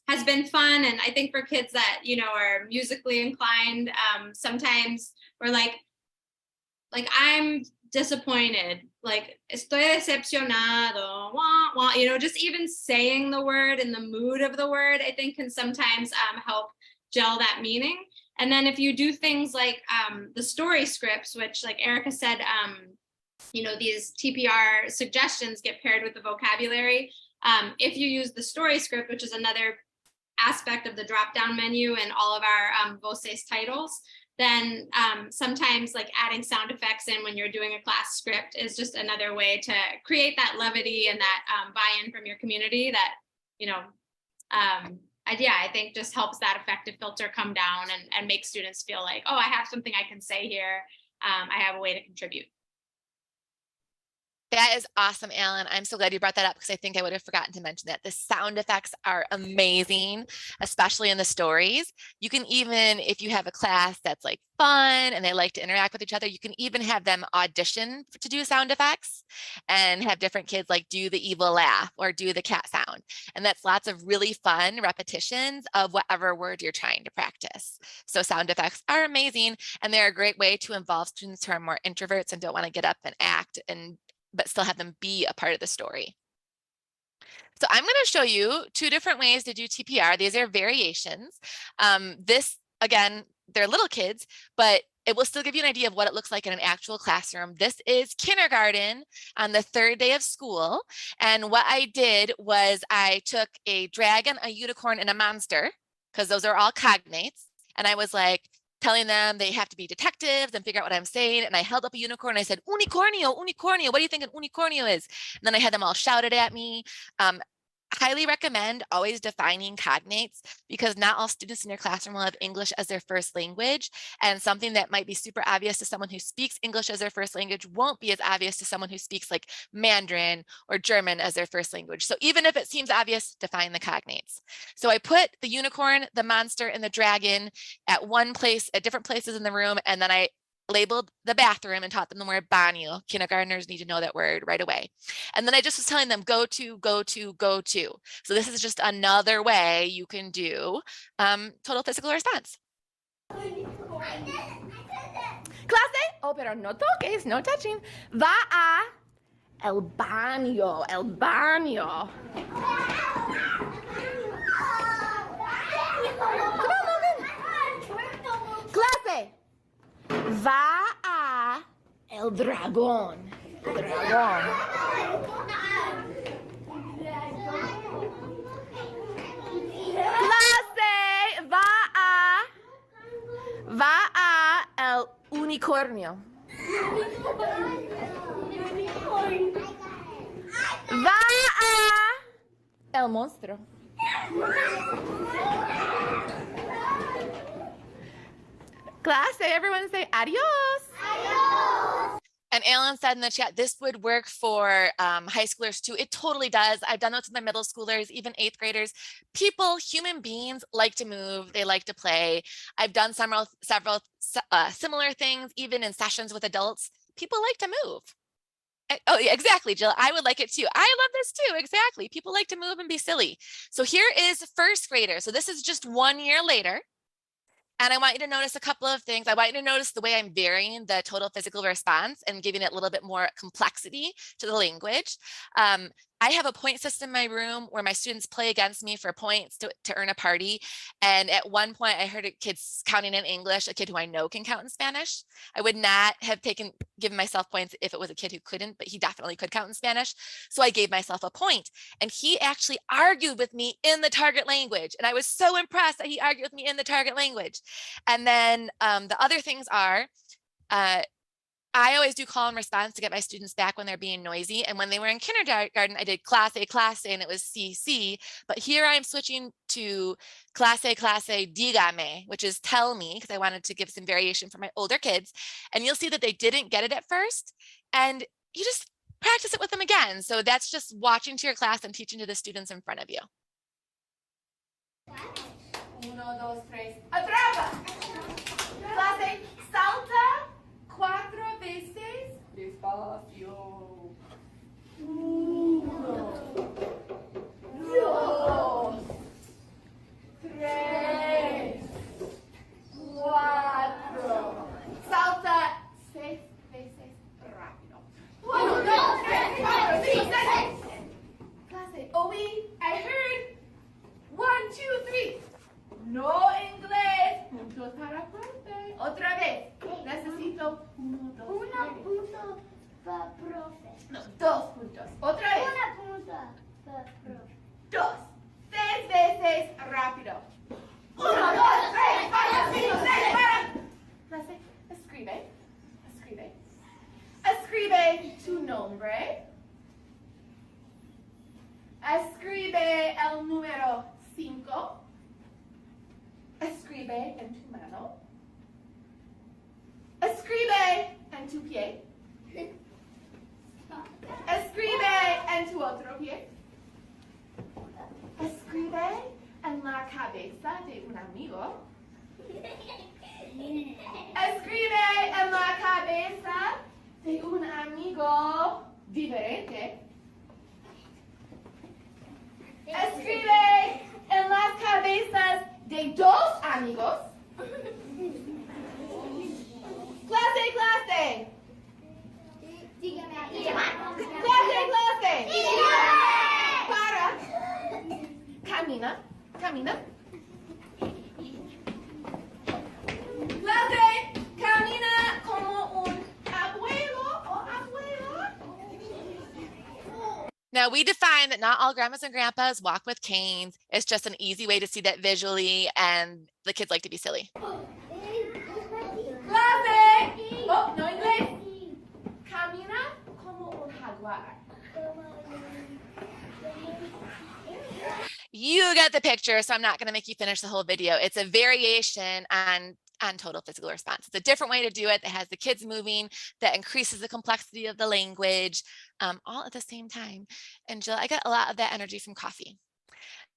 has been fun. And I think for kids that, are musically inclined, sometimes we're like I'm disappointed, like estoy decepcionado, wah, wah, just even saying the word and the mood of the word, I think can sometimes help gel that meaning. And then if you do things like the story scripts, which like Erica said, these TPR suggestions get paired with the vocabulary. If you use the story script, which is another aspect of the drop-down menu and all of our Voces titles, then sometimes like adding sound effects in when you're doing a class script is just another way to create that levity and that buy-in from your community that, I think just helps that affective filter come down and make students feel like, oh, I have something I can say here. I have a way to contribute. That is awesome, Alan. I'm so glad you brought that up, because I think I would have forgotten to mention that. The sound effects are amazing, especially in the stories. You can even, if you have a class that's like fun and they like to interact with each other, you can even have them audition to do sound effects and have different kids like do the evil laugh or do the cat sound. And that's lots of really fun repetitions of whatever word you're trying to practice. So sound effects are amazing, and they're a great way to involve students who are more introverts and don't want to get up and act, but still have them be a part of the story. So I'm going to show you two different ways to do TPR. These are variations. This, again, they're little kids, but it will still give you an idea of what it looks like in an actual classroom. This is kindergarten on the third day of school. And what I did was I took a dragon, a unicorn, and a monster, because those are all cognates. And I was like, telling them they have to be detectives and figure out what I'm saying. And I held up a unicorn and I said, unicornio, unicornio, what do you think an unicornio is? And then I had them all shout it at me. highly recommend always defining cognates because not all students in your classroom will have English as their first language, and something that might be super obvious to someone who speaks English as their first language won't be as obvious to someone who speaks like Mandarin or German as their first language. So even if it seems obvious, define the cognates. So I put the unicorn, the monster, and the dragon at one place, at different places in the room, and then I labeled the bathroom and taught them the word baño. Kindergartners need to know that word right away. And then I just was telling them go to, go to, go to. So this is just another way you can do total physical response. Clase, oh, pero no toques, no touching. Va a el baño, el baño. Come on, Logan. Clase, va a el dragón. Dragón. Clase, va a el unicornio. Va a el monstruo. Clase, everyone say adios. Adios. And Alan said in the chat, this would work for high schoolers too. It totally does. I've done this with my middle schoolers, even 8th graders. People, human beings like to move. They like to play. I've done several similar things, even in sessions with adults. People like to move. Oh, yeah, exactly, Jill. I would like it too. I love this too. Exactly. People like to move and be silly. So here is first grader. So this is just 1 year later. And I want you to notice a couple of things. I want you to notice the way I'm varying the total physical response and giving it a little bit more complexity to the language. I have a point system in my room where my students play against me for points to earn a party. And at one point I heard a kid counting in English, a kid who I know can count in Spanish. I would not have given myself points if it was a kid who couldn't, but he definitely could count in Spanish. So I gave myself a point. And he actually argued with me in the target language. And I was so impressed that he argued with me in the target language. And then the other things are, I always do call and response to get my students back when they're being noisy. And when they were in kindergarten, I did clase, and it was CC. But here I'm switching to clase, dígame, which is tell me, because I wanted to give some variation for my older kids. And you'll see that they didn't get it at first. And you just practice it with them again. So that's just watching to your class and teaching to the students in front of you. 1, 2, 3. ¡Atrapa! Clase, salta 4 veces. Despacio. 1, 2, 3, 4. Salta 6 veces rápido. 1, 2, 3, 4, 5, 6. Clase, oí, I heard. 1, 2, 3. No inglés. Puntos para profe. Otra vez. Necesito 1, 2, 3. 1 punto para profe. No, 2 puntos. Otra vez. 1 punto para profe. 2. 6 veces rápido. 1, 2, 3, 4, 5, 6, para. Clase, escribe. Escribe. Escribe tu nombre. Escribe el número 5. Escribe en tu mano. Escribe en tu pie. Escribe en tu otro pie. Escribe en la cabeza de un amigo. Escribe en la cabeza de un amigo diferente. Escribe en las cabezas de 2 amigos. Clase. Dígame. Clase. Para. Camina. Clase, camina como un abuelo o abuela. Now we define that not all grandmas and grandpas walk with canes. It's just an easy way to see that visually, and the kids like to be silly. Clase. Oh, no inglés. Camina como un jaguar. You get the picture, so I'm not going to make you finish the whole video. It's a variation on total physical response. It's a different way to do it that has the kids moving, that increases the complexity of the language, all at the same time. And Jill, I got a lot of that energy from coffee.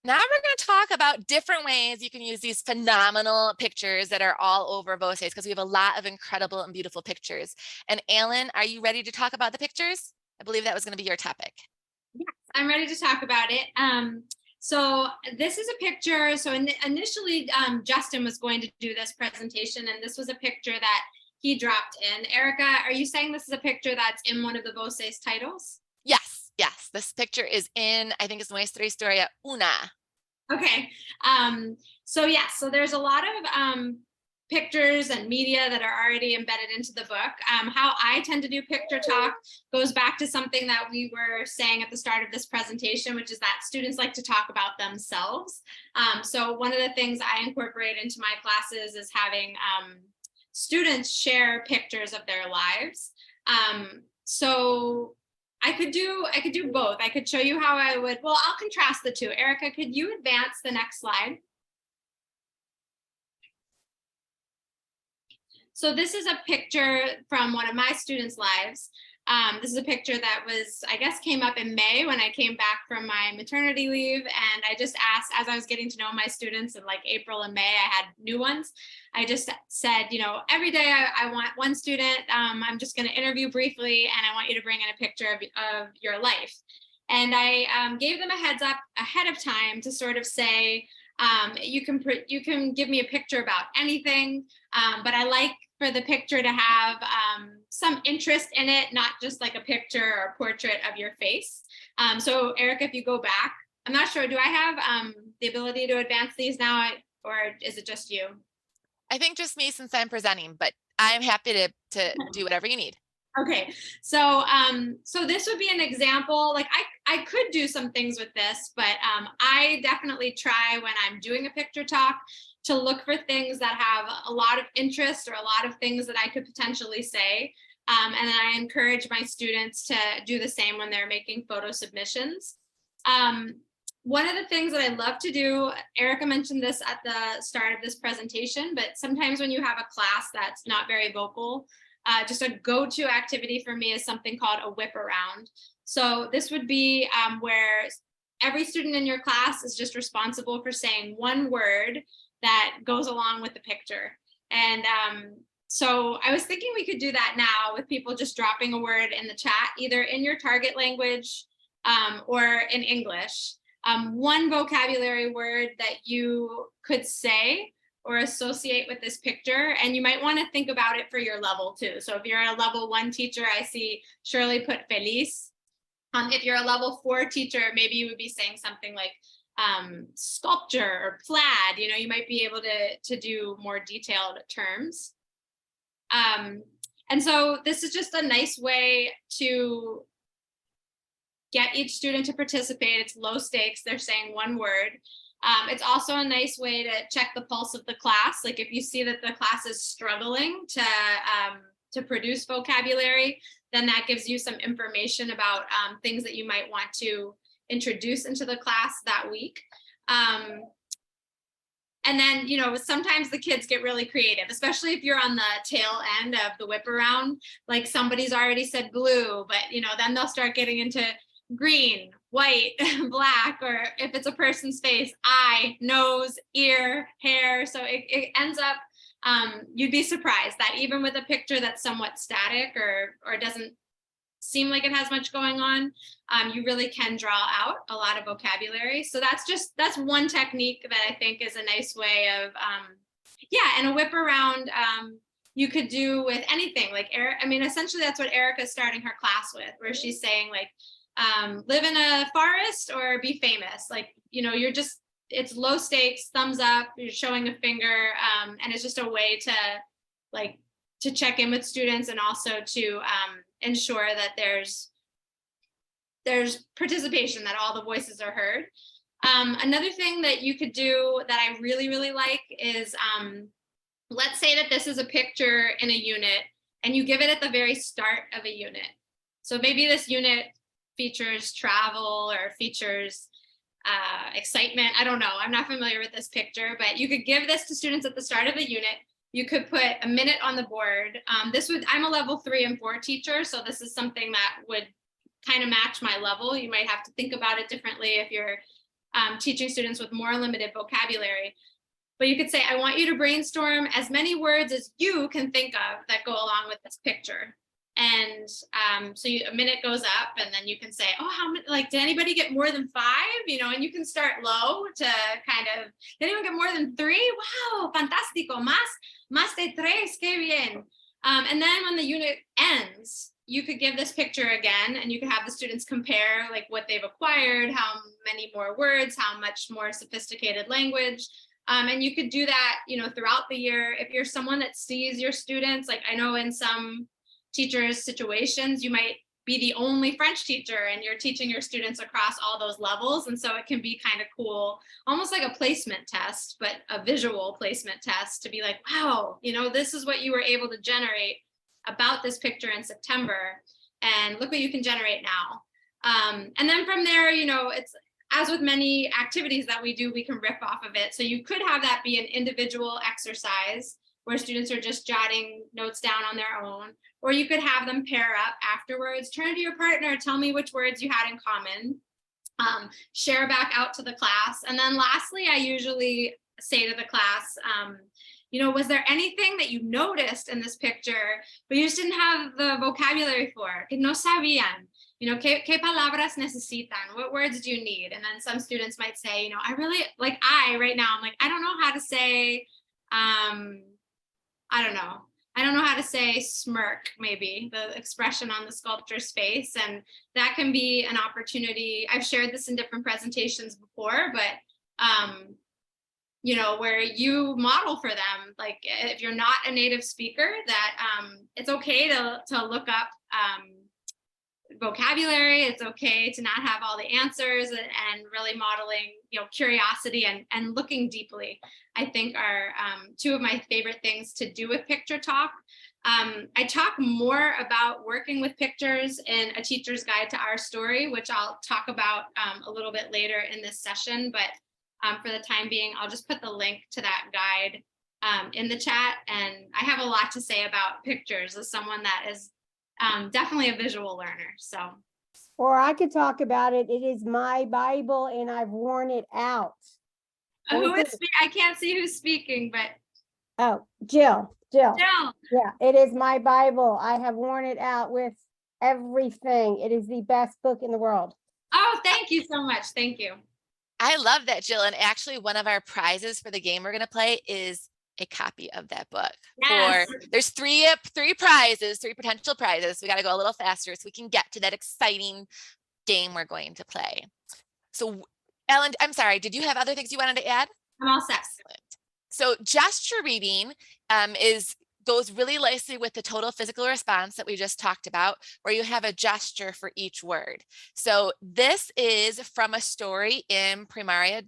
Now we're going to talk about different ways you can use these phenomenal pictures that are all over Voces, because we have a lot of incredible and beautiful pictures. And Alan, are you ready to talk about the pictures? I believe that was going to be your topic. Yes, I'm ready to talk about it. So this is a picture. So initially, Justin was going to do this presentation, and this was a picture that he dropped in. Erica, are you saying this is a picture that's in one of the Voces titles? Yes, yes. This picture is in, I think it's Nuestra Historia Una. Okay. So yeah, so there's a lot of pictures and media that are already embedded into the book. How I tend to do picture talk goes back to something that we were saying at the start of this presentation, which is that students like to talk about themselves. So one of the things I incorporate into my classes is having students share pictures of their lives. So I could do both. I could show you how I would, well, I'll contrast the two. Erica, could you advance the next slide? So this is a picture from one of my students' lives. This is a picture that was, I guess, came up in May when I came back from my maternity leave. And I just asked, as I was getting to know my students in like April and May, I had new ones. I just said, you know, every day I want one student, I'm just going to interview briefly, and I want you to bring in a picture of your life. And I gave them a heads up ahead of time to sort of say, you can give me a picture about anything, but I like for the picture to have some interest in it, not just like a picture or a portrait of your face. So Erica, if you go back, I'm not sure, do I have the ability to advance these now, or is it just you? I think just me, since I'm presenting, but I'm happy to do whatever you need. Okay, so so this would be an example. Like I could do some things with this, but I definitely try when I'm doing a picture talk to look for things that have a lot of interest or a lot of things that I could potentially say. And then I encourage my students to do the same when they're making photo submissions. One of the things that I love to do, Erica mentioned this at the start of this presentation, but sometimes when you have a class that's not very vocal, just a go-to activity for me is something called a whip around. So this would be where every student in your class is just responsible for saying one word that goes along with the picture. And so I was thinking we could do that now with people just dropping a word in the chat, either in your target language or in English. One vocabulary word that you could say or associate with this picture, and you might want to think about it for your level too. So if you're a level 1 teacher, I see Shirley put feliz. If you're a level 4 teacher, maybe you would be saying something like sculpture or plaid. You know, you might be able to do more detailed terms. And so this is just a nice way to get each student to participate. It's low stakes. They're saying one word. It's also a nice way to check the pulse of the class. Like if you see that the class is struggling to produce vocabulary, then that gives you some information about things that you might want to introduce into the class that week. And then, you know, sometimes the kids get really creative, especially if you're on the tail end of the whip around, like somebody's already said blue, but, you know, then they'll start getting into green, white, black, or if it's a person's face, eye, nose, ear, hair. So it ends up, you'd be surprised that even with a picture that's somewhat static or doesn't seem like it has much going on, you really can draw out a lot of vocabulary. So that's one technique that I think is a nice way of, and a whip around you could do with anything. Like essentially that's what Erica's starting her class with, where she's saying like, live in a forest or be famous. Like, you know, it's low stakes, thumbs up, you're showing a finger, and it's just a way to check in with students and also to ensure that there's participation, that all the voices are heard. Another thing that you could do that I really, really like is, let's say that this is a picture in a unit and you give it at the very start of a unit. So maybe this unit features travel or features excitement. I don't know. I'm not familiar with this picture, but you could give this to students at the start of the unit. You could put a minute on the board. I'm a level 3 and 4 teacher, so this is something that would kind of match my level. You might have to think about it differently if you're teaching students with more limited vocabulary. But you could say, I want you to brainstorm as many words as you can think of that go along with this picture. And so a minute goes up, and then you can say, oh, how many, like, did anybody get more than 5? You know, and you can start low to kind of, did anyone get more than 3? Wow, fantástico, más de 3, qué bien. And then when the unit ends, you could give this picture again, and you could have the students compare like what they've acquired, how many more words, how much more sophisticated language. And you could do that, you know, throughout the year. If you're someone that sees your students, like I know in some teachers' situations, you might be the only French teacher and you're teaching your students across all those levels. And so it can be kind of cool, almost like a placement test, but a visual placement test to be like, wow, you know, this is what you were able to generate about this picture in September. And look what you can generate now. And then from there, you know, it's, as with many activities that we do, we can rip off of it. So you could have that be an individual exercise where students are just jotting notes down on their own, or you could have them pair up afterwards, turn to your partner, tell me which words you had in common, share back out to the class. And then lastly, I usually say to the class, you know, was there anything that you noticed in this picture, but you just didn't have the vocabulary for? Que no sabían. You know, ¿qué palabras necesitan? What words do you need? And then some students might say, you know, right now, I'm like, I don't know how to say, I don't know how to say smirk, maybe the expression on the sculpture's face. And that can be an opportunity. I've shared this in different presentations before, but, you know, where you model for them, like if you're not a native speaker, that it's okay to look up vocabulary. It's okay to not have all the answers, and really modeling, you know, curiosity and looking deeply, I think are two of my favorite things to do with Picture Talk. I talk more about working with pictures in A Teacher's Guide to Our Story, which I'll talk about a little bit later in this session, but for the time being, I'll just put the link to that guide in the chat. And I have a lot to say about pictures as someone that is definitely a visual learner. So, or I could talk about it. It is my Bible and I've worn it out. I can't see who's speaking, but oh, Jill. Yeah, it is my Bible. I have worn it out with everything. It is the best book in the world. Oh, thank you so much. Thank you. I love that, Jill. And actually, one of our prizes for the game we're going to play is a copy of that book. Yes. There's three prizes, 3 potential prizes. We got to go a little faster so we can get to that exciting game we're going to play. So, Ellen, I'm sorry, did you have other things you wanted to add? I'm all set. Excellent. So gesture reading goes really nicely with the total physical response that we just talked about, where you have a gesture for each word. So this is from a story in Primaria.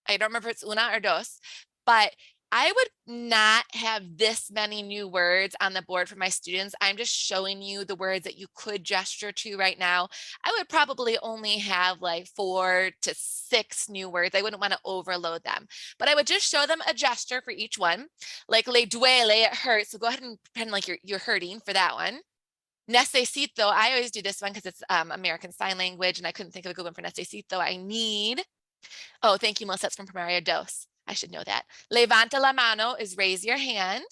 I don't remember if it's una or dos, but I would not have this many new words on the board for my students. I'm just showing you the words that you could gesture to right now. I would probably only have like 4 to 6 new words. I wouldn't want to overload them, but I would just show them a gesture for each one. Like le duele, it hurts. So go ahead and pretend like you're hurting for that one. Necesito, I always do this one because it's American Sign Language and I couldn't think of a good one for necesito. I need. Oh, thank you, Melissa. That's from Primaria Dos. I should know that. Levanta la mano is raise your hand.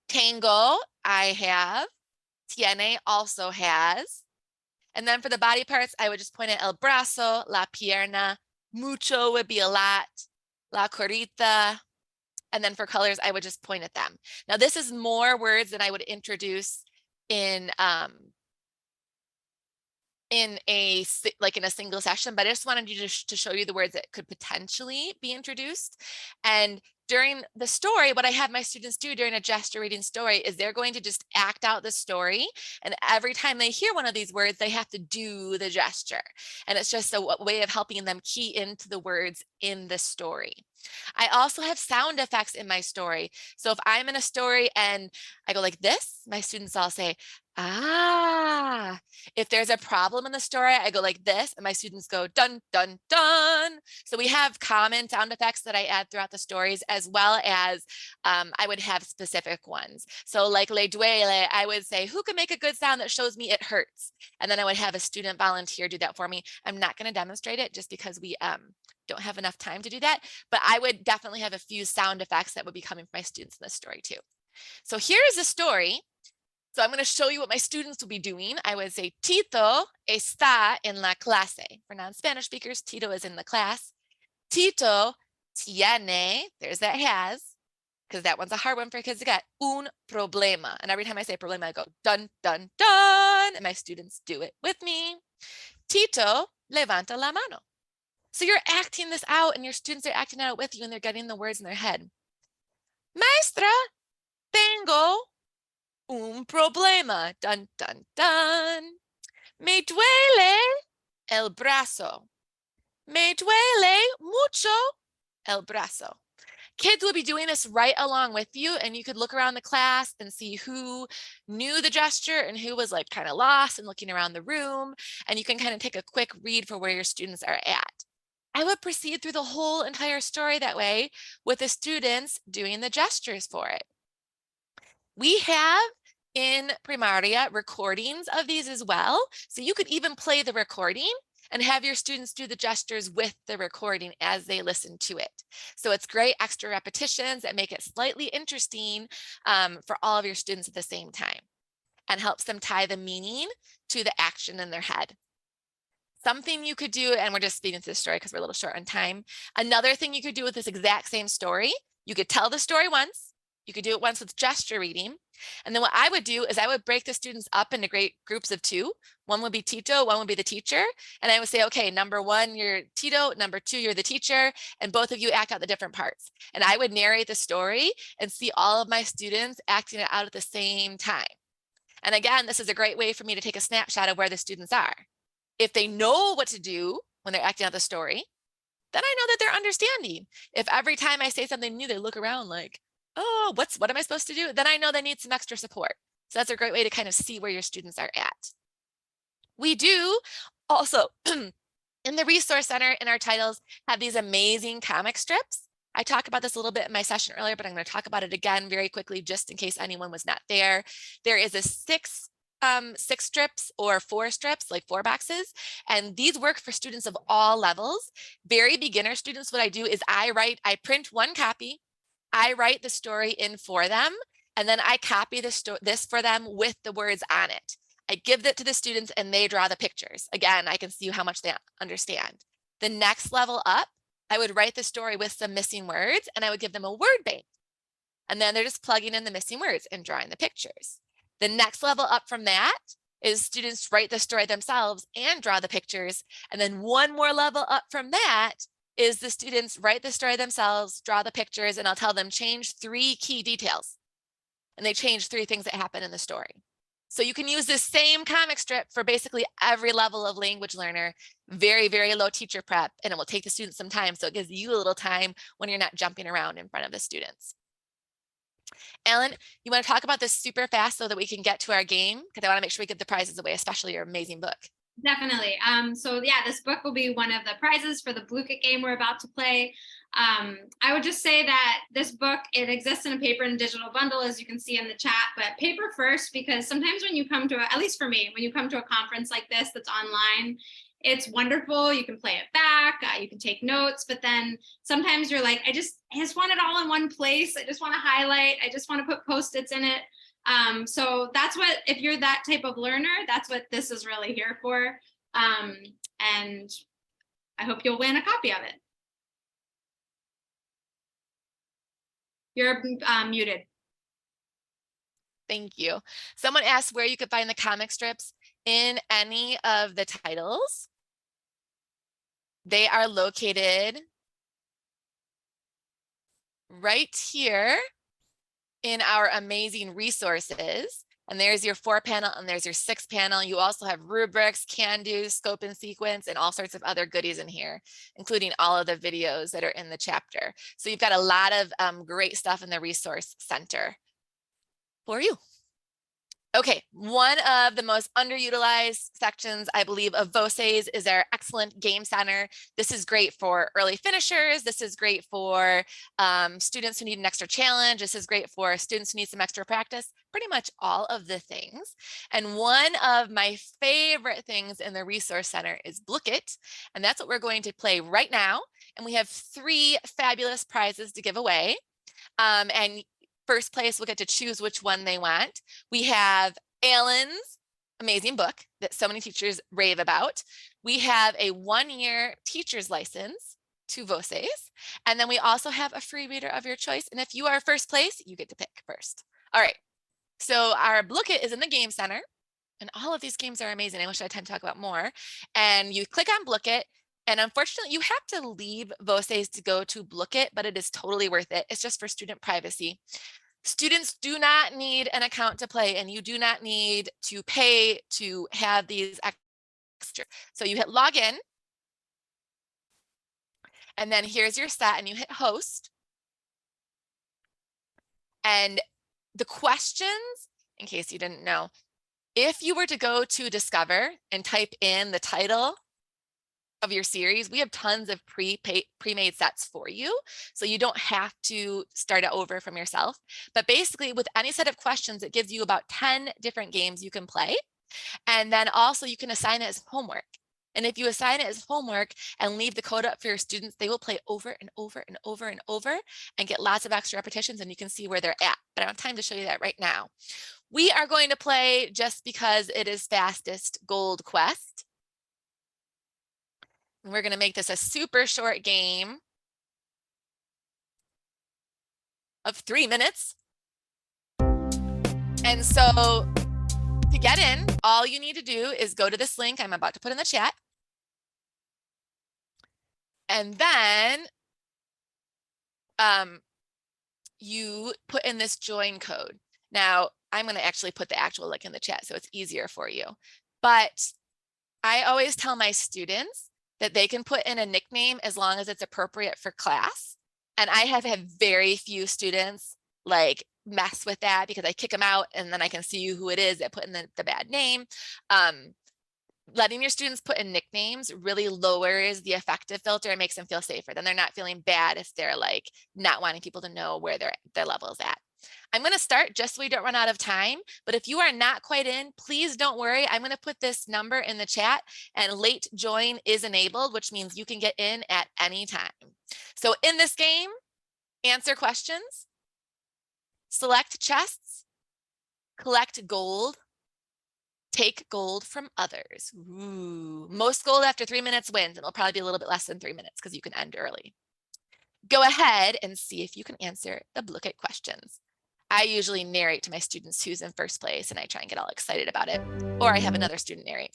Tengo, I have. Tiene also has. And then for the body parts, I would just point at el brazo, la pierna. Mucho would be a lot. La corita. And then for colors, I would just point at them. Now, this is more words than I would introduce in a single session, but I just wanted you to show you the words that could potentially be introduced. And during the story, what I have my students do during a gesture reading story is they're going to just act out the story. And every time they hear one of these words, they have to do the gesture. And it's just a way of helping them key into the words in the story. I also have sound effects in my story. So if I'm in a story and I go like this, my students all say, ah. If there's a problem in the story, I go like this, and my students go dun, dun, dun. So we have common sound effects that I add throughout the stories, as well as I would have specific ones. So like le duele, I would say, who can make a good sound that shows me it hurts? And then I would have a student volunteer do that for me. I'm not going to demonstrate it just because we don't have enough time to do that, but I would definitely have a few sound effects that would be coming from my students in this story too. So here's the story. So I'm going to show you what my students will be doing. I would say, Tito está en la clase. For non-Spanish speakers, Tito is in the class. Tito tiene, there's that has, because that one's a hard one for kids to get, un problema. And every time I say problema, I go dun, dun, dun, and my students do it with me. Tito levanta la mano. So you're acting this out, and your students are acting out with you, and they're getting the words in their head. Maestra, tengo un problema. Dun, dun, dun. Me duele el brazo. Me duele mucho el brazo. Kids will be doing this right along with you, and you could look around the class and see who knew the gesture and who was like kind of lost and looking around the room. And you can kind of take a quick read for where your students are at. I would proceed through the whole entire story that way with the students doing the gestures for it. We have in Primaria recordings of these as well. So you could even play the recording and have your students do the gestures with the recording as they listen to it. So it's great extra repetitions that make it slightly interesting for all of your students at the same time, and helps them tie the meaning to the action in their head. Something you could do, and we're just speeding through the story because we're a little short on time. Another thing you could do with this exact same story, you could tell the story once, you could do it once with gesture reading. And then what I would do is I would break the students up into great groups of two. One would be Tito, one would be the teacher. And I would say, okay, number one, you're Tito, number two, you're the teacher, and both of you act out the different parts. And I would narrate the story and see all of my students acting it out at the same time. And again, this is a great way for me to take a snapshot of where the students are. If they know what to do when they're acting out the story, then I know that they're understanding. If every time I say something new, they look around like, oh, what am I supposed to do? Then I know they need some extra support. So that's a great way to kind of see where your students are at. We do also in the Resource Center in our titles have these amazing comic strips. I talked about this a little bit in my session earlier, but I'm going to talk about it again very quickly just in case anyone was not there. There is a six strips or 4 strips, like 4 boxes. And these work for students of all levels. Very beginner students, what I do is I print one copy, I write the story in for them, and then I copy this for them with the words on it. I give it to the students and they draw the pictures. Again, I can see how much they understand. The next level up, I would write the story with some missing words and I would give them a word bank. And then they're just plugging in the missing words and drawing the pictures. The next level up from that is students write the story themselves and draw the pictures. And then one more level up from that is the students write the story themselves, draw the pictures, and I'll tell them change 3 key details. And they change 3 things that happen in the story. So you can use this same comic strip for basically every level of language learner, very, very low teacher prep, and it will take the students some time. So it gives you a little time when you're not jumping around in front of the students. Ellen, you want to talk about this super fast so that we can get to our game? Because I want to make sure we give the prizes away, especially your amazing book. Definitely. So yeah, this book will be one of the prizes for the Bluecoat game we're about to play. I would just say that this book, it exists in a paper and digital bundle, as you can see in the chat, but paper first, because sometimes when you come to, at least for me, when you come to a conference like this that's online, it's wonderful. You can play it back, you can take notes, but then sometimes you're like, I just want it all in one place. I just want to highlight. I just want to put Post-its in it. So that's what, if you're that type of learner, that's what this is really here for. And I hope you'll win a copy of it. You're muted. Thank you. Someone asked where you could find the comic strips. In any of the titles, they are located right here in our amazing resources. And there's your 4 panel and there's your 6 panel. You also have rubrics, can do, scope and sequence, and all sorts of other goodies in here, including all of the videos that are in the chapter. So you've got a lot of great stuff in the resource center for you. Okay, one of the most underutilized sections, I believe, of VOCEs is our excellent game center. This is great for early finishers. This is great for students who need an extra challenge. This is great for students who need some extra practice, pretty much all of the things. And one of my favorite things in the resource center is Book It. And that's what we're going to play right now. And we have 3 fabulous prizes to give away. And first place will get to choose which one they want. We have Alan's amazing book that so many teachers rave about. We have a 1-year teacher's license to VOCEs. And then we also have a free reader of your choice. And if you are first place, you get to pick first. All right. So our Book It is in the game center. And all of these games are amazing. I wish I had time to talk about more. And you click on Book It. And unfortunately, you have to leave VOCEs to go to Book It, but it is totally worth it. It's just for student privacy. Students do not need an account to play, and you do not need to pay to have these extra. So you hit login, and then here's your set, and you hit host. And the questions, in case you didn't know, if you were to go to Discover and type in the title of your series, we have tons of pre-made sets for you. So you don't have to start it over from yourself. But basically with any set of questions, it gives you about 10 different games you can play. And then also you can assign it as homework. And if you assign it as homework and leave the code up for your students, they will play over and over and over and over and get lots of extra repetitions, and you can see where they're at. But I don't have time to show you that right now. We are going to play just because it is fastest Gold Quest. We're going to make this a super short game of 3 minutes. And so to get in, all you need to do is go to this link I'm about to put in the chat. And then you put in this join code. Now, I'm going to actually put the actual link in the chat so it's easier for you. But I always tell my students that they can put in a nickname as long as it's appropriate for class. And I have had very few students like mess with that because I kick them out and then I can see who it is that put in the bad name. Letting your students put in nicknames really lowers the effective filter and makes them feel safer. Then they're not feeling bad if they're like not wanting people to know where their level is at. I'm going to start just so we don't run out of time. But if you are not quite in, please don't worry. I'm going to put this number in the chat, and late join is enabled, which means you can get in at any time. So in this game, answer questions, select chests, collect gold, take gold from others. Ooh, most gold after 3 minutes wins. It'll probably be a little bit less than 3 minutes because you can end early. Go ahead and see if you can answer the Book It questions. I usually narrate to my students who's in first place, and I try and get all excited about it. Or I have another student narrate.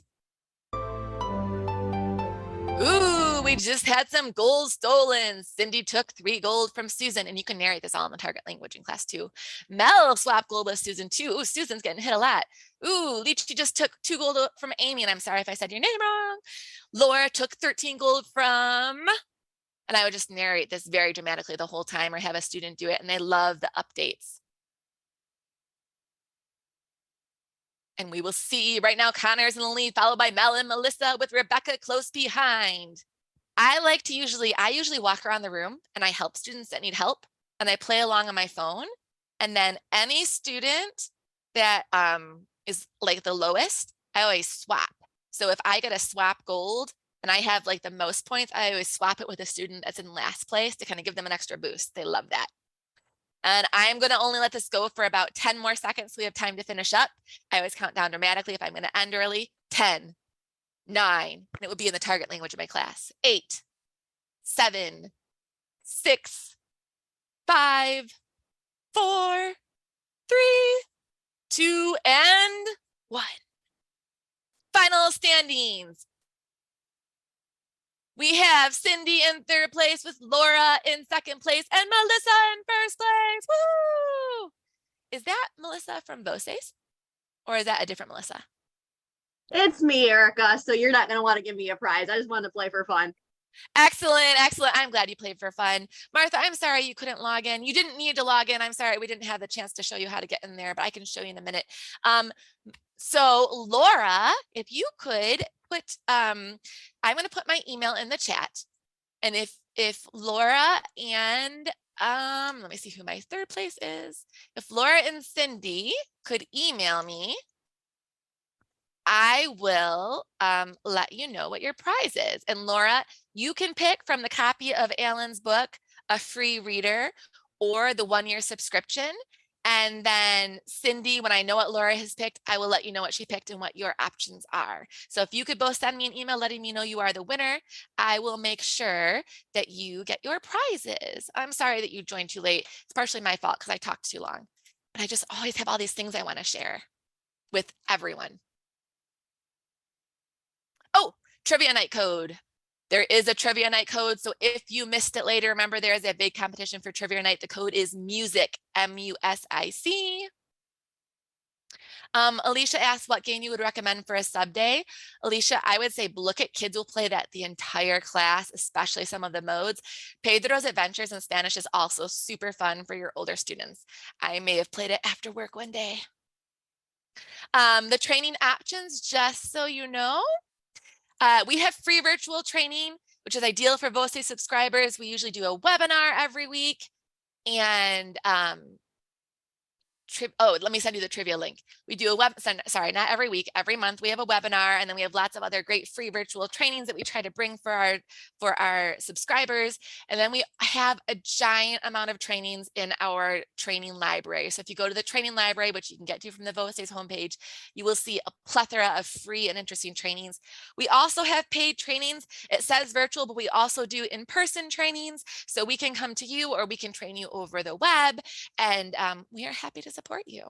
Ooh, we just had some gold stolen. Cindy took 3 gold from Susan, and you can narrate this all in the target language in class 2. Mel swapped gold with Susan too. Ooh, Susan's getting hit a lot. Ooh, Leachy just took 2 gold from Amy, and I'm sorry if I said your name wrong. Laura took 13 gold from, and I would just narrate this very dramatically the whole time or have a student do it, and they love the updates. And we will see right now Connor's in the lead, followed by Mel and Melissa with Rebecca close behind. I usually walk around the room and I help students that need help, and I play along on my phone. And then any student that is like the lowest, I always swap. So if I get a swap gold and I have like the most points, I always swap it with a student that's in last place to kind of give them an extra boost. They love that. And I'm going to only let this go for about 10 more seconds so we have time to finish up. I always count down dramatically if I'm going to end early. 10, 9, and it would be in the target language of my class. 8, 7, 6, 5, 4, 3, 2, and 1. Final standings. We have Cindy in 3rd place with Laura in 2nd place and Melissa in 1st place. Woo! Is that Melissa from VOCEs? Or is that a different Melissa? It's me, Erica, so you're not going to want to give me a prize. I just wanted to play for fun. Excellent, excellent. I'm glad you played for fun. Martha, I'm sorry you couldn't log in. You didn't need to log in. I'm sorry we didn't have the chance to show you how to get in there, but I can show you in a minute. So Laura, if you could put, I'm going to put my email in the chat. And if Laura and let me see who my third place is. If Laura and Cindy could email me, I will let you know what your prize is. And Laura, you can pick from the copy of Alan's book, a free reader, or the 1-year subscription. And then Cindy, when I know what Laura has picked, I will let you know what she picked and what your options are. So if you could both send me an email letting me know you are the winner, I will make sure that you get your prizes. I'm sorry that you joined too late. It's partially my fault because I talked too long. But I just always have all these things I want to share with everyone. Oh, trivia night code. There is a trivia night code. So if you missed it later, remember there is a big competition for trivia night. The code is music, MUSIC. Alicia asked what game you would recommend for a sub day. Alicia, I would say Look at Kids will play that the entire class, especially some of the modes. Pedro's Adventures in Spanish is also super fun for your older students. I may have played it after work one day. The training options, just so you know, we have free virtual training, which is ideal for VOCE subscribers. We usually do a webinar every week. And let me send you the trivia link. We do a sorry, not every week, every month we have a webinar, and then we have lots of other great free virtual trainings that we try to bring for our subscribers. And then we have a giant amount of trainings in our training library. So if you go to the training library, which you can get to from the VOCE's homepage, you will see a plethora of free and interesting trainings. We also have paid trainings. It says virtual, but we also do in-person trainings. So we can come to you or we can train you over the web, and we are happy to support you.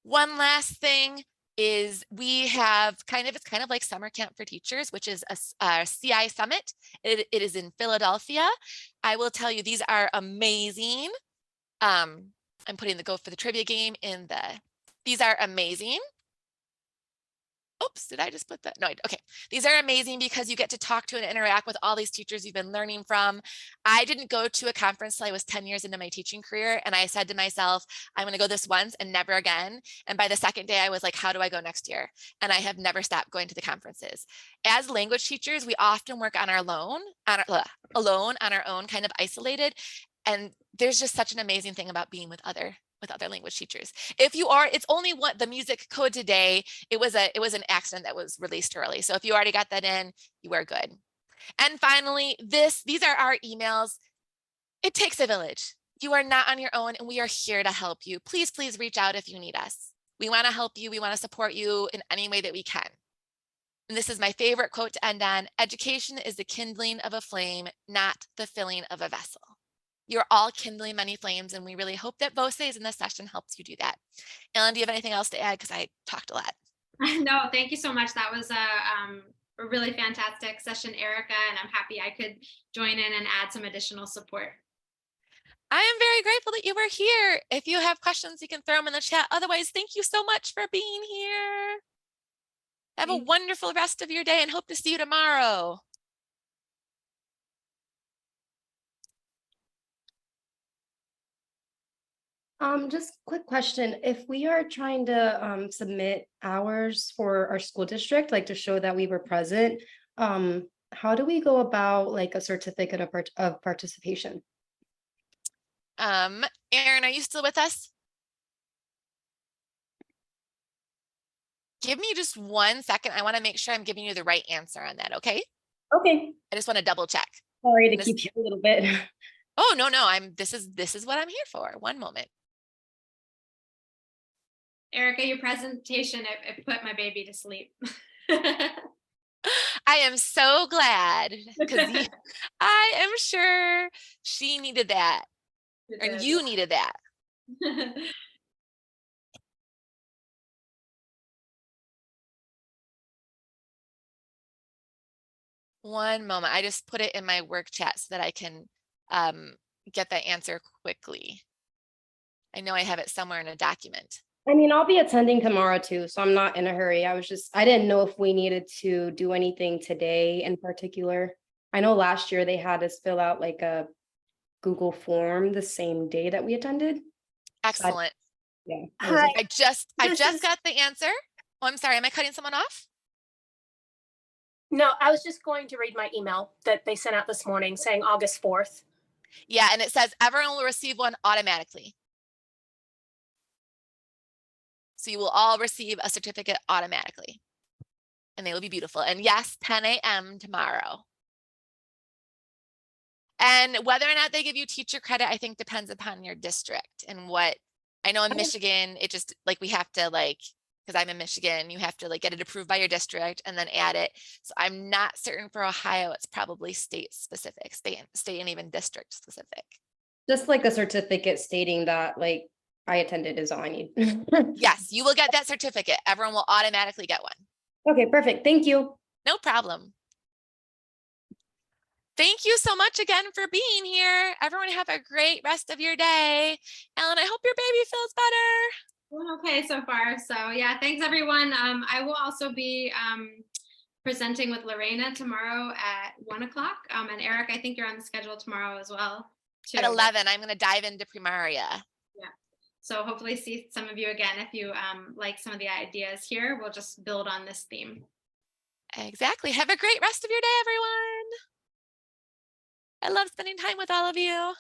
One last thing is we have it's kind of like summer camp for teachers, which is a CI summit. It is in Philadelphia. I will tell you, these are amazing. I'm putting the go for the trivia game in these are amazing. Oops, did I just put that? No, okay. These are amazing because you get to talk to and interact with all these teachers you've been learning from. I didn't go to a conference till I was 10 years into my teaching career. And I said to myself, I'm going to go this once and never again. And by the second day, I was like, how do I go next year? And I have never stopped going to the conferences. As language teachers, we often work on our alone, on our own, kind of isolated. And there's just such an amazing thing about being with other language teachers. If you are, it's only what the music code today. It was an accident that was released early. So if you already got that in, you are good. And finally, these are our emails. It takes a village. You are not on your own, and we are here to help you. Please, please reach out if you need us. We want to help you. We want to support you in any way that we can. And this is my favorite quote to end on. Education is the kindling of a flame, not the filling of a vessel. You're all kindling many flames, and we really hope that VOCEs in this session helps you do that. Ellen, do you have anything else to add? Because I talked a lot. No, thank you so much. That was a really fantastic session, Erica, and I'm happy I could join in and add some additional support. I am very grateful that you were here. If you have questions, you can throw them in the chat. Otherwise, thank you so much for being here. Have a wonderful rest of your day and hope to see you tomorrow. Just quick question. If we are trying to submit hours for our school district, like to show that we were present, how do we go about like a certificate of participation? Erin, are you still with us? Give me just 1 second. I want to make sure I'm giving you the right answer on that, okay? Okay. I just want to double check. Sorry to keep you a little bit. Oh, no, this is what I'm here for. One moment. Erica, your presentation, it put my baby to sleep. I am so glad because I am sure she needed that, or you needed that. One moment. I just put it in my work chat so that I can get that answer quickly. I know I have it somewhere in a document. I mean, I'll be attending tomorrow too, so I'm not in a hurry. I didn't know if we needed to do anything today in particular. I know last year they had us fill out like a Google form the same day that we attended. Excellent. Yeah. Hi. I just This is- got the answer. Oh, I'm sorry. Am I cutting someone off? No, I was just going to read my email that they sent out this morning saying August 4th. Yeah, and it says everyone will receive one automatically. So you will all receive a certificate automatically. And they will be beautiful. And yes, 10 a.m. tomorrow. And whether or not they give you teacher credit, I think depends upon your district and what. I know in Michigan, it just like we have to like, because I'm in Michigan, you have to like get it approved by your district and then add it. So I'm not certain for Ohio, it's probably state specific, state and even district specific. Just like a certificate stating that like I attended is all I need. Yes, you will get that certificate. Everyone will automatically get one. Okay, perfect. Thank you. No problem. Thank you so much again for being here. Everyone have a great rest of your day. Ellen, I hope your baby feels better. Doing okay so far. So yeah, thanks everyone. I will also be presenting with Lorena tomorrow at 1 o'clock. And Eric, I think you're on the schedule tomorrow as well. Too. At 11, I'm going to dive into Primaria. Yeah. So hopefully see some of you again. If you like some of the ideas here, we'll just build on this theme. Exactly. Have a great rest of your day, everyone. I love spending time with all of you.